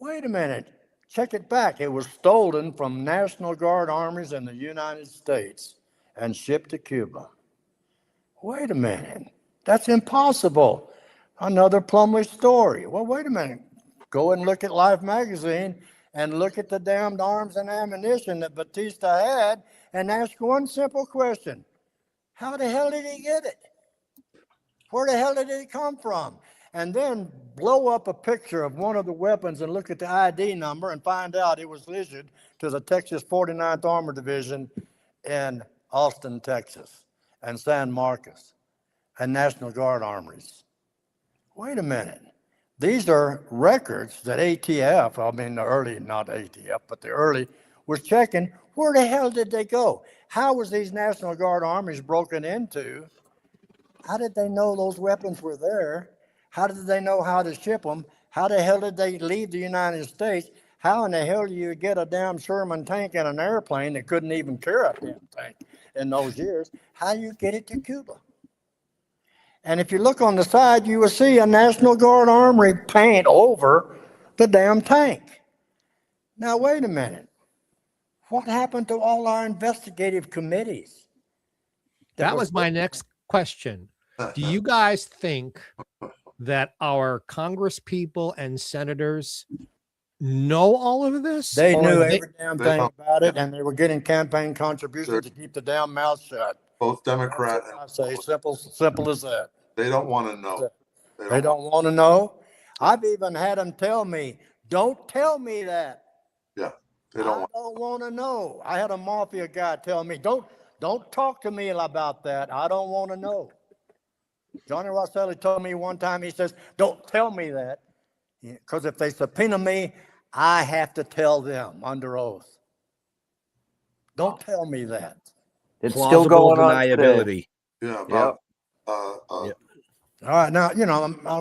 Wait a minute, check it back. It was stolen from National Guard armies in the United States and shipped to Cuba. Wait a minute, that's impossible. Another Plumlee story. Well, wait a minute, go and look at Life magazine and look at the damned arms and ammunition that Batista had and ask one simple question. How the hell did he get it? Where the hell did it come from? And then blow up a picture of one of the weapons and look at the ID number and find out it was issued to the Texas 49th Armored Division in Austin, Texas, and San Marcos, and National Guard armories. Wait a minute. These are records that ATF, I mean the early, not ATF, but the early, was checking. Where the hell did they go? How was these National Guard armies broken into? How did they know those weapons were there? How did they know how to ship them? How the hell did they leave the United States? How in the hell do you get a damn Sherman tank in an airplane that couldn't even carry a damn tank in those years? How do you get it to Cuba? And if you look on the side, you will see a National Guard armory paint over the damn tank. Now, wait a minute. What happened to all our investigative committees? That was my next question. Do you guys think that our Congress people and senators know all of this? They knew every damn thing about it, and they were getting campaign contributions They're- to keep the damn mouth shut. Both Democrat That's what I say, simple as that. they don't want to know. They don't want to know. I've even had them tell me, don't tell me that. Yeah, they don't want. I don't want to know. I had a mafia guy tell me, don't talk to me about that. I don't want to know. Johnny Rosselli told me one time, he says, don't tell me that. Because if they subpoena me, I have to tell them under oath. Don't tell me that. It's still going on today. deniability. Yeah, about All right, now,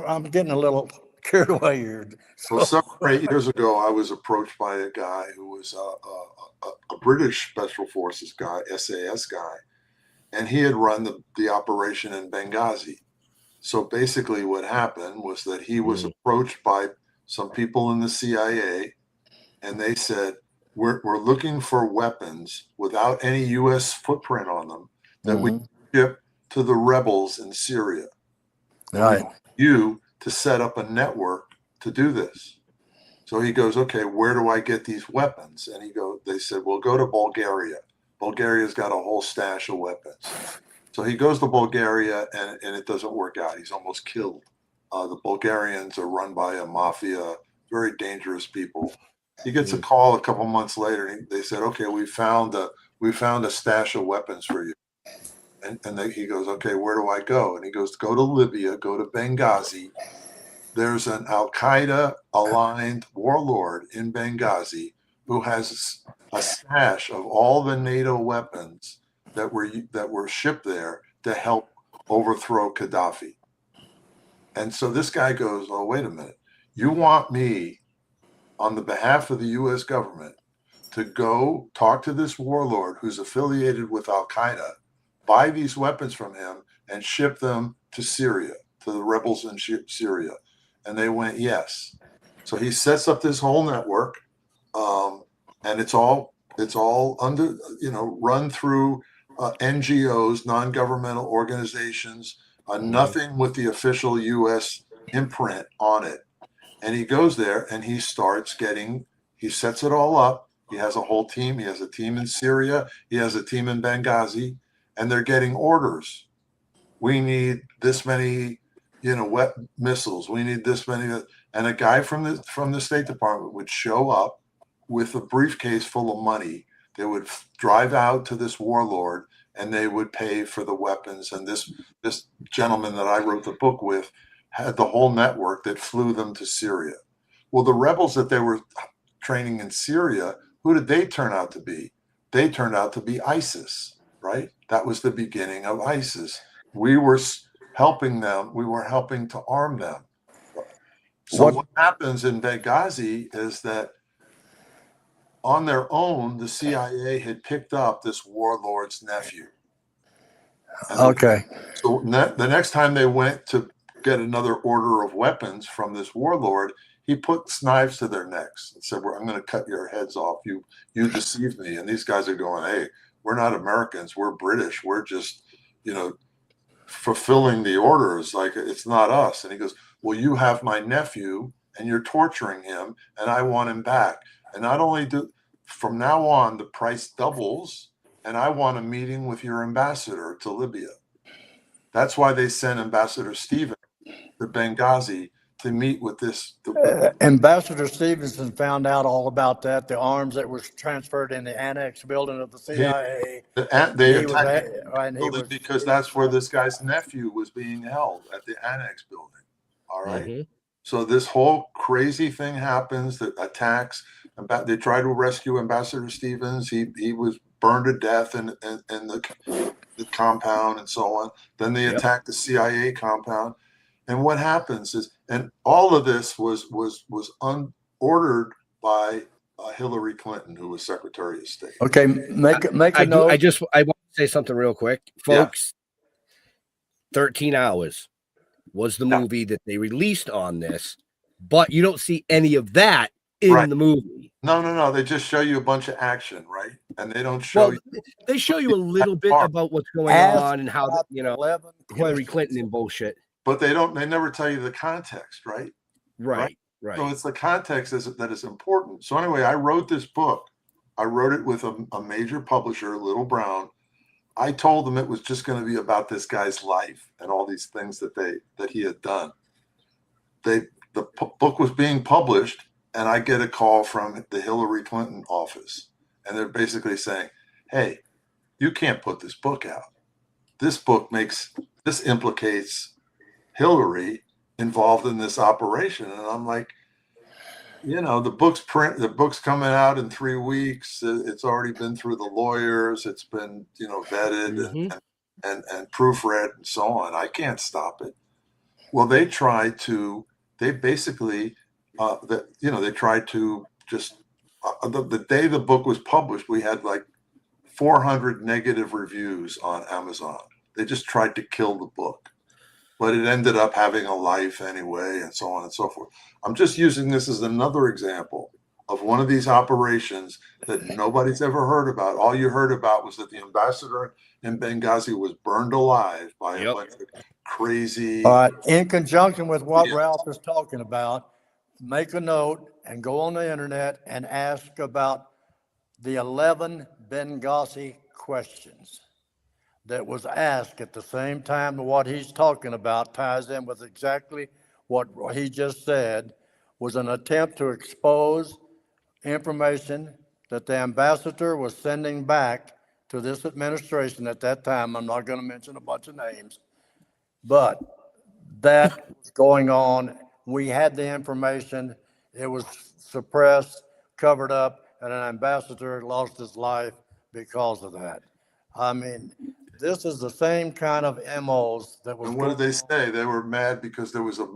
I'm getting a little carried away here. So 7 or 8 years ago, I was approached by a guy who was a British Special Forces guy, SAS guy, and he had run the operation in Benghazi. So basically what happened was that he was approached by some people in the CIA, and they said, we're looking for weapons without any U.S. footprint on them that we ship to the rebels in Syria. Right. You to set up a network to do this. So he goes, okay, where do I get these weapons? And they said, well, go to Bulgaria. Bulgaria's got a whole stash of weapons. So he goes to Bulgaria and it doesn't work out. He's almost killed. The Bulgarians are run by a mafia, very dangerous people. He gets a call a couple months later and they said, okay, we found a stash of weapons for you. And then he goes, okay, where do I go? And he goes, go to Libya, go to Benghazi. There's an Al-Qaeda aligned warlord in Benghazi who has a stash of all the NATO weapons that were shipped there to help overthrow Gaddafi. And so this guy goes, oh, wait a minute. You want me on the behalf of the U.S. government to go talk to this warlord who's affiliated with Al-Qaeda, buy these weapons from him and ship them to Syria, to the rebels in Syria. And they went, yes. So he sets up this whole network, and it's all under, run through NGOs, non-governmental organizations, nothing with the official U.S. imprint on it. And he goes there and he sets it all up. He has a whole team. He has a team in Syria. He has a team in Benghazi. And they're getting orders. We need this many, missiles. We need this many. And a guy from the State Department would show up with a briefcase full of money. They would drive out to this warlord, and they would pay for the weapons. And this gentleman that I wrote the book with had the whole network that flew them to Syria. Well, the rebels that they were training in Syria, who did they turn out to be? They turned out to be ISIS, right? That was the beginning of ISIS. We were helping them. We were helping to arm them. So what happens in Benghazi is that on their own, the CIA had picked up this warlord's nephew. Okay. So the next time they went to get another order of weapons from this warlord, he put knives to their necks and said, I'm going to cut your heads off. You deceived me. And these guys are going, hey, we're not Americans. We're British. We're just, fulfilling the orders. Like, it's not us. And he goes, well, you have my nephew and you're torturing him and I want him back. And not only from now on, the price doubles and I want a meeting with your ambassador to Libya. That's why they sent Ambassador Stevens to Benghazi to meet with this. Ambassador Stevenson found out all about that, the arms that was transferred in the annex building of the CIA. They attacked because that's where this guy's nephew was being held, at the annex building. All right. Mm-hmm. So this whole crazy thing happens, that attacks. They try to rescue Ambassador Stevens. He was burned to death in the compound and so on. Then they attack the CIA compound. And what happens is, and all of this was ordered by Hillary Clinton, who was Secretary of State. Okay, make a note. I want to say something real quick, folks. 13 Hours was the movie that they released on this, but you don't see any of that in the movie. No. They just show you a bunch of action, right? And they don't show you. They show you a little bit about what's going on and how Hillary Clinton and bullshit. But they never tell you the context, right? Right. So it's the context that is important. So anyway, I wrote this book. I wrote it with a major publisher, Little Brown. I told them it was just going to be about this guy's life and all these things that he had done. The book was being published, and I get a call from the Hillary Clinton office, and they're basically saying, "Hey, you can't put this book out. This implicates Hillary involved in this operation." And I'm like, the book's coming out in 3 weeks. It's already been through the lawyers. It's been, vetted and proofread and so on. I can't stop it. Well, they tried to just, the day the book was published, we had like 400 negative reviews on Amazon. They just tried to kill the book. But it ended up having a life anyway, and so on and so forth. I'm just using this as another example of one of these operations that nobody's ever heard about. All you heard about was that the ambassador in Benghazi was burned alive by a bunch of crazy. In conjunction with what Ralph is talking about, make a note and go on the internet and ask about the 11 Benghazi questions that was asked at the same time. What he's talking about ties in with exactly what he just said, was an attempt to expose information that the ambassador was sending back to this administration at that time. I'm not going to mention a bunch of names, but that was going on. We had the information. It was suppressed, covered up, and an ambassador lost his life because of that. I mean, this is the same kind of MOs that was. And what did they say? They were mad because there was a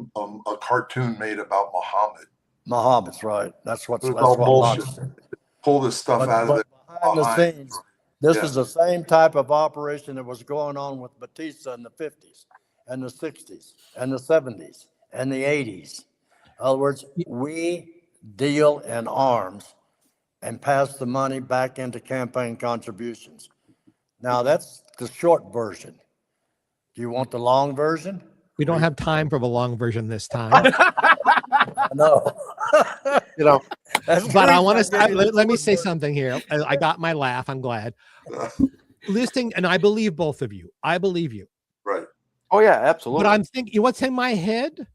cartoon made about Muhammad. Muhammad's right. That's what bullshit. Pull this stuff out of it. Behind the scenes, this is the same type of operation that was going on with Batista in the 50s and the 60s and the 70s and the 80s. In other words, we deal in arms and pass the money back into campaign contributions. Now, that's the short version. Do you want the long version? We don't have time for the long version this time. No. But I want to let me say something here. I got my laugh. I'm glad. Listening, and I believe both of you. I believe you. Right. Oh yeah, absolutely. But I'm thinking, what's in my head?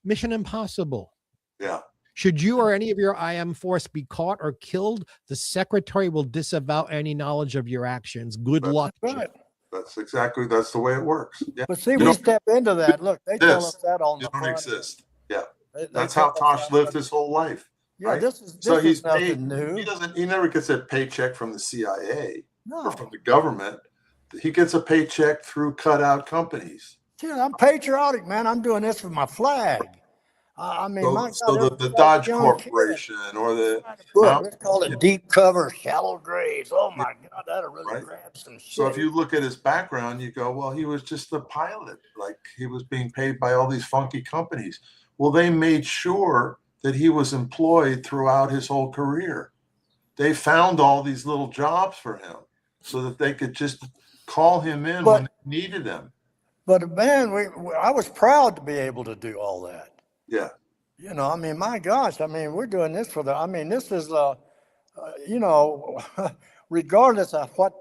Mission Impossible. Yeah. Should you or any of your IM force be caught or killed, the secretary will disavow any knowledge of your actions. Good luck. Right. That's the way it works. Yeah. But see, You we don't step into that. Look, they tell us exist. that on You the don't front end. exist. Yeah. They That's tell how us Tosh that, lived but- his whole life. Yeah, right? this So is he's nothing paid. new. He never gets a paycheck from the CIA or No. from the government. He gets a paycheck through cutout companies. Dude, I'm patriotic, man. I'm doing this for my flag. I mean, my God, So there's the like Dodge young kids. Corporation or the Book, let's call it deep cover, shallow graves. Oh my God, that'll really Right. grab some shit. So if you look at his background, you go, well, he was just the pilot. Like he was being paid by all these funky companies. Well, they made sure that he was employed throughout his whole career. They found all these little jobs for him so that they could just call him in when they needed him. But man, I was proud to be able to do all that. Yeah. You know, I mean, my gosh, I mean, we're doing this for this is, regardless of what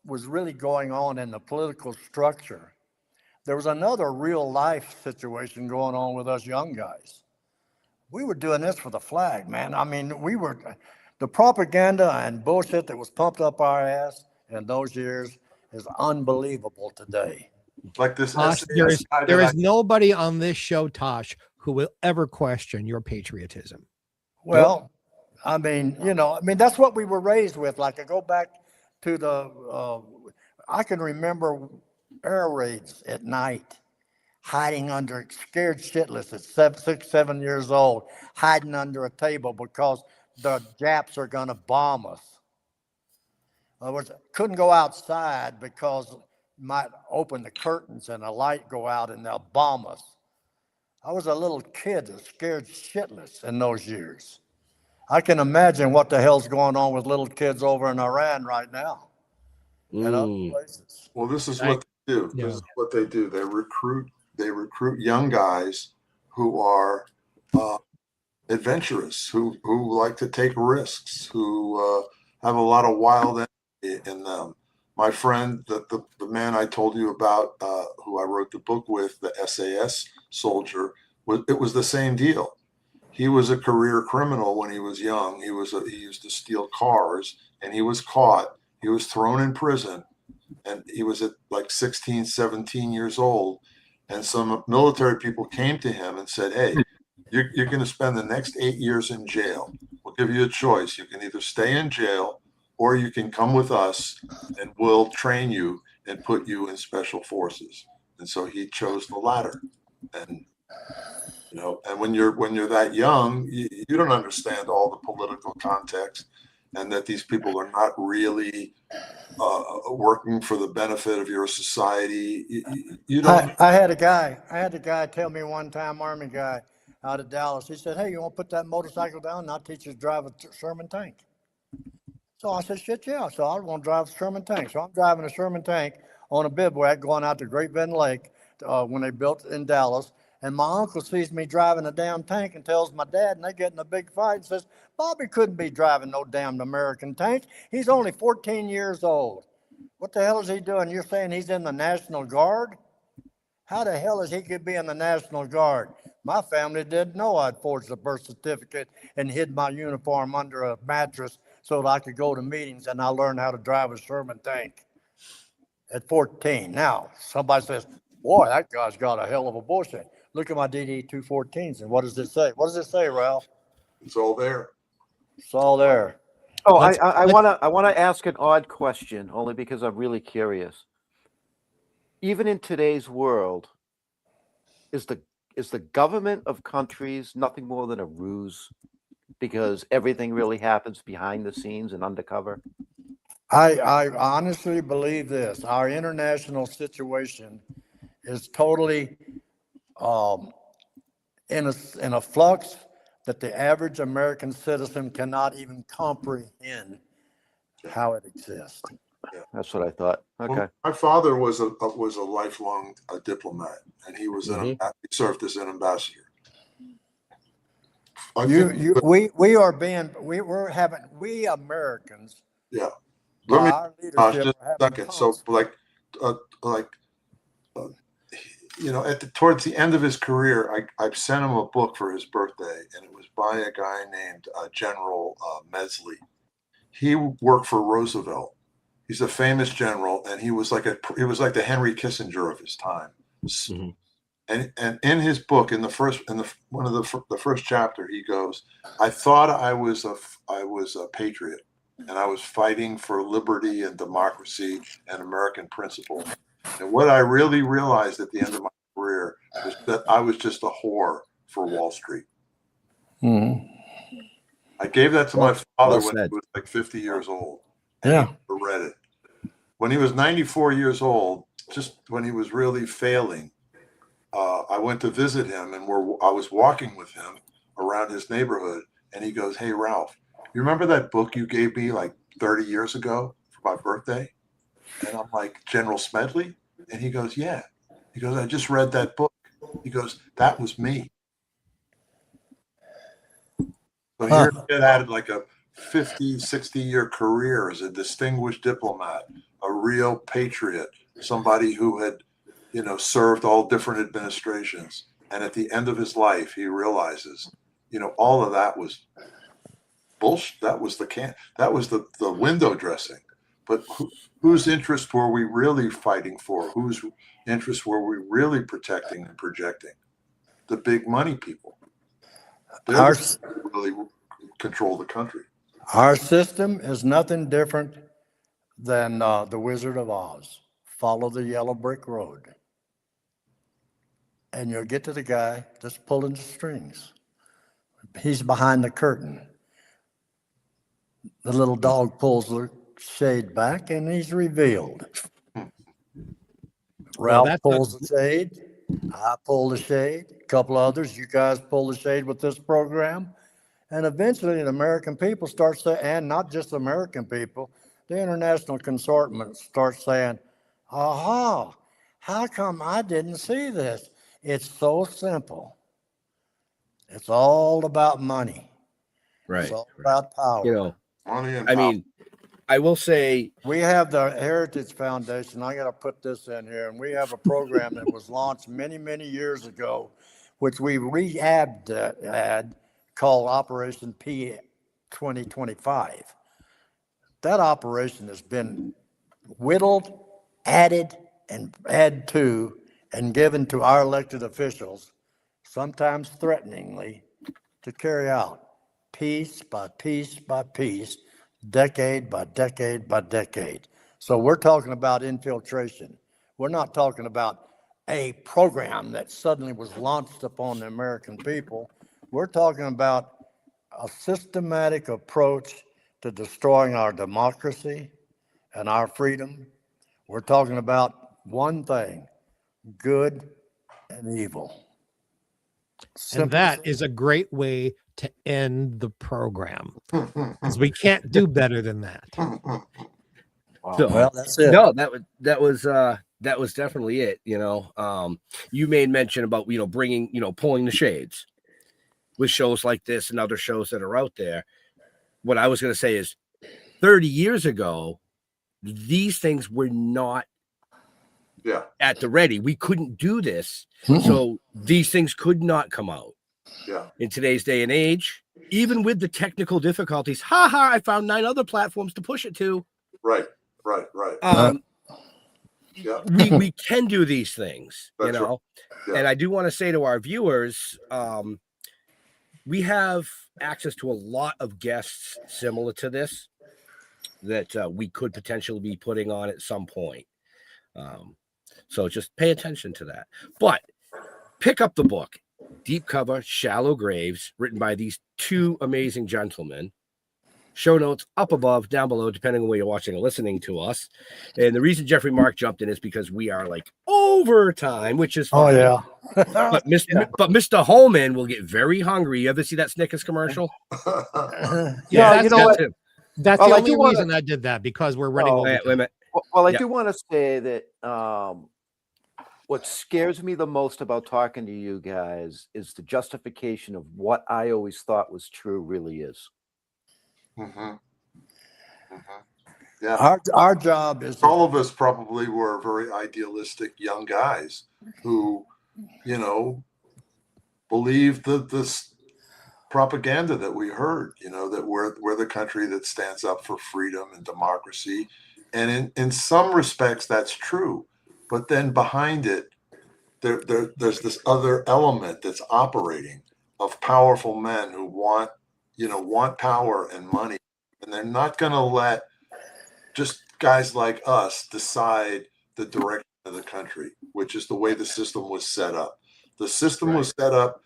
was really going on in the political structure, there was another real life situation going on with us young guys. We were doing this for the flag, man. I mean, the propaganda and bullshit that was pumped up our ass in those years is unbelievable today. Like this Tosh, there is nobody on this show, Tosh, who will ever question your patriotism. Well, I mean, that's what we were raised with. Like I go back to I can remember air raids at night, hiding under, scared shitless at 6, 7 years old, hiding under a table because the Japs are going to bomb us. Couldn't go outside because might open the curtains and a light go out and they'll bomb us. I was a little kid that scared shitless in those years. I can imagine what the hell's going on with little kids over in Iran right now and other places. Well, this is what they do. Yeah. This is what they do. They recruit young guys who are adventurous, who like to take risks, who have a lot of wild energy in them. My friend, the man I told you about, who I wrote the book with, the SAS soldier, it was the same deal. He was a career criminal when he was young. He used to steal cars, and he was caught. He was thrown in prison, and he was at like 16, 17 years old. And some military people came to him and said, "Hey, you're going to spend the next 8 years in jail. We'll give you a choice. You can either stay in jail, or you can come with us and we'll train you and put you in special forces." And so he chose the latter. And and when you're that young, you don't understand all the political context, and that these people are not really working for the benefit of your society. You don't. I had a guy tell me one time, Army guy out of Dallas. He said, "Hey, you want to put that motorcycle down and I'll teach you to drive a Sherman tank." So I said, "Shit, yeah." So I want to drive a Sherman tank. So I'm driving a Sherman tank on a bivouac going out to Great Bend Lake when they built in Dallas. And my uncle sees me driving a damn tank and tells my dad, and they get in a big fight and says, "Bobby couldn't be driving no damn American tank. He's only 14 years old. What the hell is he doing? You're saying he's in the National Guard? How the hell is he could be in the National Guard?" My family didn't know I'd forged a birth certificate and hid my uniform under a mattress so that I could go to meetings, and I learned how to drive a Sherman tank at 14. Now, somebody says, "Boy, that guy's got a hell of a bullshit. Look at my DD-214s, and what does it say? What does it say, Ralph?" It's all there. It's all there. Oh, I want to ask an odd question, only because I'm really curious. Even in today's world, is the government of countries nothing more than a ruse? Because everything really happens behind the scenes and undercover. I honestly believe this. Our international situation is totally in a flux that the average American citizen cannot even comprehend how it exists. That's what I thought. Okay. Well, my father was a lifelong diplomat, and he was he served as an ambassador. We Americans. Yeah. Our leadership Just a second. So towards the end of his career, I sent him a book for his birthday, and it was by a guy named General Mesley. He worked for Roosevelt. He's a famous general, and he was like the Henry Kissinger of his time. Mm-hmm. And in his book, in the first chapter, he goes, "I thought I was a patriot, and I was fighting for liberty and democracy and American principle. And what I really realized at the end of my career was that I was just a whore for Wall Street." Mhm. I gave that to my father well when said. he was like 50 years old. Yeah. He never read it. When he was 94 years old, just when he was really failing, I went to visit him, and I was walking with him around his neighborhood, and he goes, "Hey, Ralph, you remember that book you gave me like 30 years ago for my birthday?" And I'm like, "General Smedley?" And he goes, "Yeah." He goes, "I just read that book." He goes, "That was me." So here he had like a 50, 60-year career as a distinguished diplomat, a real patriot, somebody who had, served all different administrations. And at the end of his life, he realizes, all of that was bullshit. That was the window dressing. But whose interests were we really fighting for? Whose interests were we really protecting and projecting? The big money people. They're Our, the ones who really control the country. our system is nothing different than the Wizard of Oz. Follow the yellow brick road, and you'll get to the guy that's pulling the strings. He's behind the curtain. The little dog pulls the shade back, and he's revealed. Well, Ralph pulls the shade. I pull the shade. A couple others, you guys pull the shade with this program. And eventually the American people start saying, and not just the American people, the international consortium starts saying, aha, how come I didn't see this? It's so simple. It's all about money. Right. It's all about power. Money and I power. mean, I will say, We have the Heritage Foundation. I got to put this in here. And we have a program that was launched many, many years ago, which we had called Operation P 2025. That operation has been whittled, added, and added to, and given to our elected officials, sometimes threateningly, to carry out piece by piece by piece, decade by decade by decade. So we're talking about infiltration. We're not talking about a program that suddenly was launched upon the American people. We're talking about a systematic approach to destroying our democracy and our freedom. We're talking about one thing, good and evil. And that is a great way to end the program, because we can't do better than that. so, Well, that's it. no, that was definitely it. You made mention about, bringing, pulling the shades with shows like this and other shows that are out there. What I was going to say is 30 years ago, these things were not at the ready. We couldn't do this. So these things could not come out. Yeah. In today's day and age, even with the technical difficulties, I found 9 other platforms to push it to. Right. We can do these things, That's right. Yeah. And I do want to say to our viewers, we have access to a lot of guests similar to this that we could potentially be putting on at some point. So just pay attention to that. But pick up the book, Deep Cover, Shallow Graves, written by these 2 amazing gentlemen. Show notes up above, down below, depending on where you're watching or listening to us. And the reason Jeffrey Mark jumped in is because we are like overtime, which is fine. Oh, yeah. But Mr. Holman will get very hungry. You ever see that Snickers commercial? Yeah, you know what? That's Well, the I only do wanna- reason I did that, because we're running over. Wait a minute. Well, I Yeah. do want to say that what scares me the most about talking to you guys is the justification of what I always thought was true really is. Yeah. Our job is All of us probably were very idealistic young guys who believe this propaganda that we heard, that we're the country that stands up for freedom and democracy. And in some respects, that's true. But then behind it, there's this other element that's operating of powerful men who want power and money. And they're not going to let just guys like us decide the direction of the country, which is the way the system was set up. The system was set up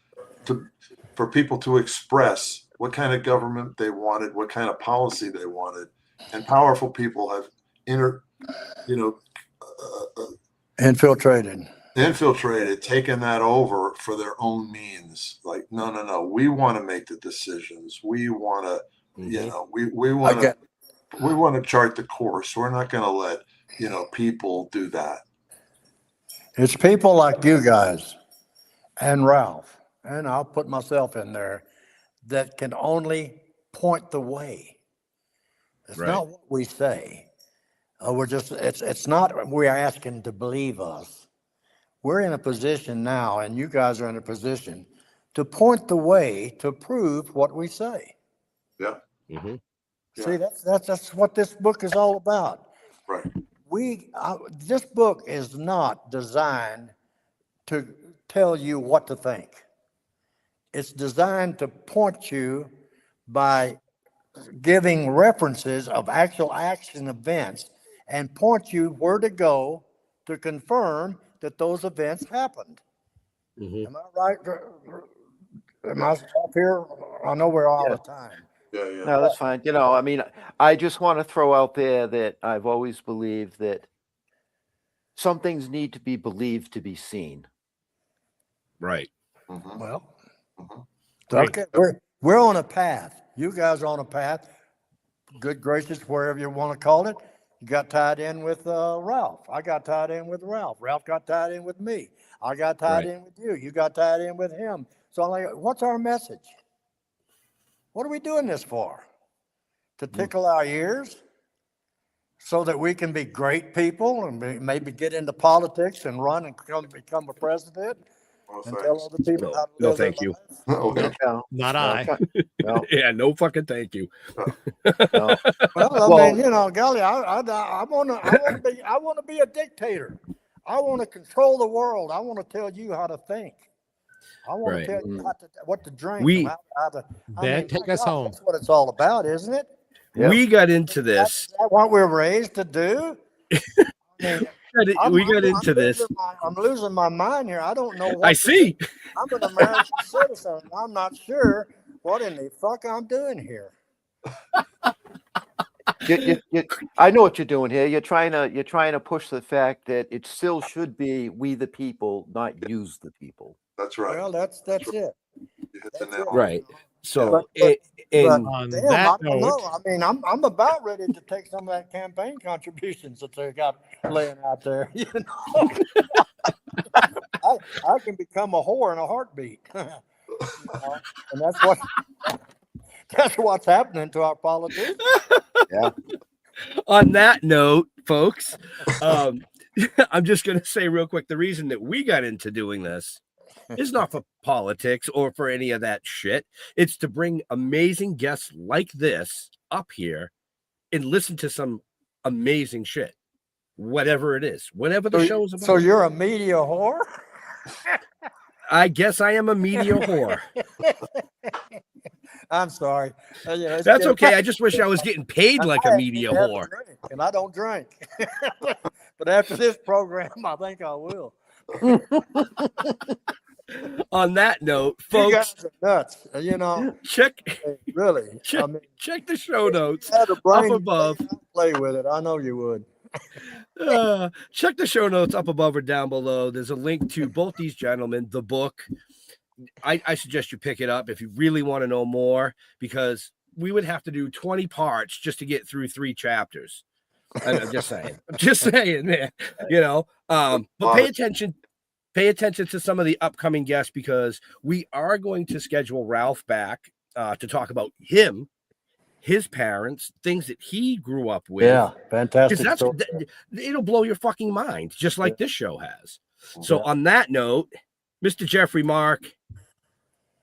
for people to express what kind of government they wanted, what kind of policy they wanted, and powerful people have infiltrated, taken that over for their own means. Like, no, we want to make the decisions. We want to, we want to chart the course. We're not going to let people do that. It's people like you guys and Ralph, and I'll put myself in there, that can only point the way. It's not what we say. It's not we're asking to believe us. We're in a position now, and you guys are in a position to point the way to prove what we say. Yeah. Mm-hmm. See, that's what this book is all about. Right. This book is not designed to tell you what to think. It's designed to point you by giving references of actual action events and point you where to go to confirm that those events happened. Mm-hmm. Am I right? Am I up here? I know we're all the time. Yeah. No, that's fine. I mean, I just want to throw out there that I've always believed that some things need to be believed to be seen. Right. Mm-hmm. Well, Mm-hmm. okay, we're on a path. You guys are on a path. Good gracious, wherever you want to call it. You got tied in with Ralph. I got tied in with Ralph. Ralph got tied in with me. I got tied in with you. You got tied in with him. So I'm like, what's our message? What are we doing this for? To tickle our ears so that we can be great people and maybe get into politics and run and become a president and tell other people how to live No, thank you. lives? Not I. No. Yeah, no fucking thank you. No. Well, I mean, golly, I want to be a dictator. I want to control the world. I want to tell you how to think. I want to tell you what to drink. Take us home. That's what it's all about, isn't it? Yep. We got into this. Is that what we're raised to do? I'm losing my mind here. I don't know what I see. I'm an American citizen. I'm not sure what in the fuck I'm doing here. I know what you're doing here. You're trying to push the fact that it still should be we the people, not use the people. That's right. Well, that's it. You hit the nail on Right. So, but on damn, that I don't know. I mean, I'm about ready to take some of that campaign contributions that they got laying out there. You know, I can become a whore in a heartbeat. And that's what's happening to our politicians. Yeah. on that note, folks, I'm just going to say real quick, the reason that we got into doing this is not for politics or for any of that shit. It's to bring amazing guests like this up here and listen to some amazing shit, whatever it is, whatever the show's about. So you're a media whore? I guess I am a media whore. I'm sorry. That's okay. I just wish I was getting paid like a media whore. And I don't drink. But after this program, I think I will. On that note, folks, you guys are nuts. check the show notes up above. Play with it. I know you would. Check the show notes up above or down below. There's a link to both these gentlemen, the book. I suggest you pick it up if you really want to know more, because we would have to do 20 parts just to get through 3 chapters. I'm just saying. But pay attention to some of the upcoming guests, because we are going to schedule Ralph back to talk about his parents, things that he grew up with. Yeah, fantastic. It'll blow your fucking mind, just like this show has. So on that note, Mr. Jeffrey Mark,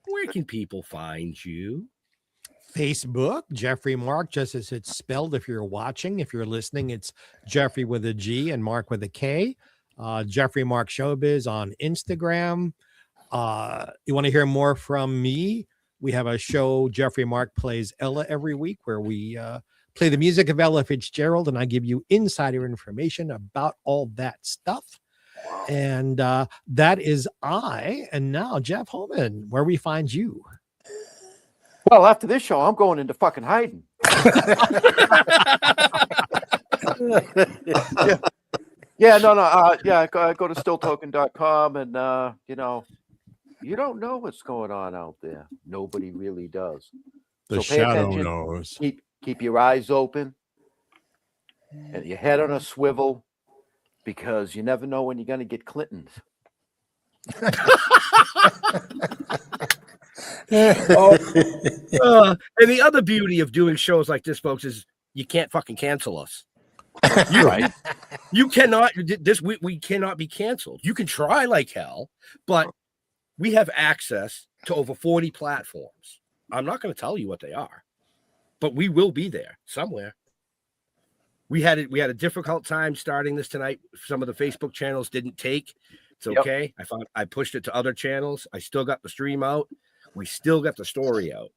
where can people find you? Facebook, Jeffrey Mark, just as it's spelled. If you're watching, if you're listening, it's Jeffrey with a G and Mark with a K. Jeffrey Mark Showbiz on Instagram. You want to hear more from me? We have a show, Jeffrey Mark Plays Ella, every week, where we play the music of Ella Fitzgerald, and I give you insider information about all that stuff. And that is I. And now, Jeff Holman, where we find you. Well, after this show, I'm going into fucking hiding. Yeah, no. Go to stilltoken.com and, you don't know what's going on out there. Nobody really does. The So pay shadow attention. knows. Keep your eyes open and your head on a swivel, because you never know when you're going to get Clintons. And the other beauty of doing shows like this, folks, is you can't fucking cancel us. You're right. You cannot. We cannot be canceled. You can try like hell, but we have access to over 40 platforms. I'm not going to tell you what they are, but we will be there somewhere. We had a difficult time starting this tonight. Some of the Facebook channels didn't take. It's okay. Yep. I pushed it to other channels. I still got the stream out. We still got the story out.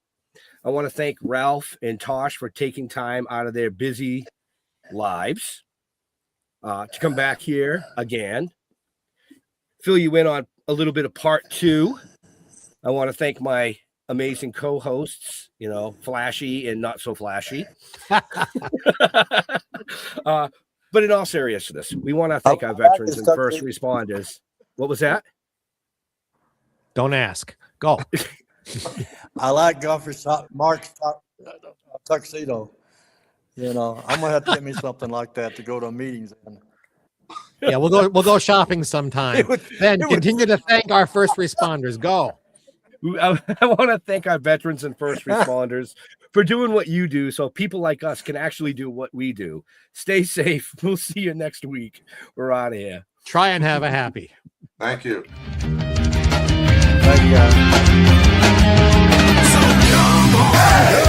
I want to thank Ralph and Tosh for taking time out of their busy lives to come back here again, fill you in on a little bit of part 2. I want to thank my amazing co-hosts, flashy and not so flashy. But in all seriousness, we want to thank our veterans and first responders. What was that? Don't ask. Go. I like Mark's tuxedo. I'm gonna have to get me something like that to go to meetings in. Yeah, we'll go shopping sometime. Then continue to thank our first responders. Go. I want to thank our veterans and first responders for doing what you do, so people like us can actually do what we do. Stay safe. We'll see you next week. We're out of here. Try and have a happy. Thank you. Thank you, guys. So come on.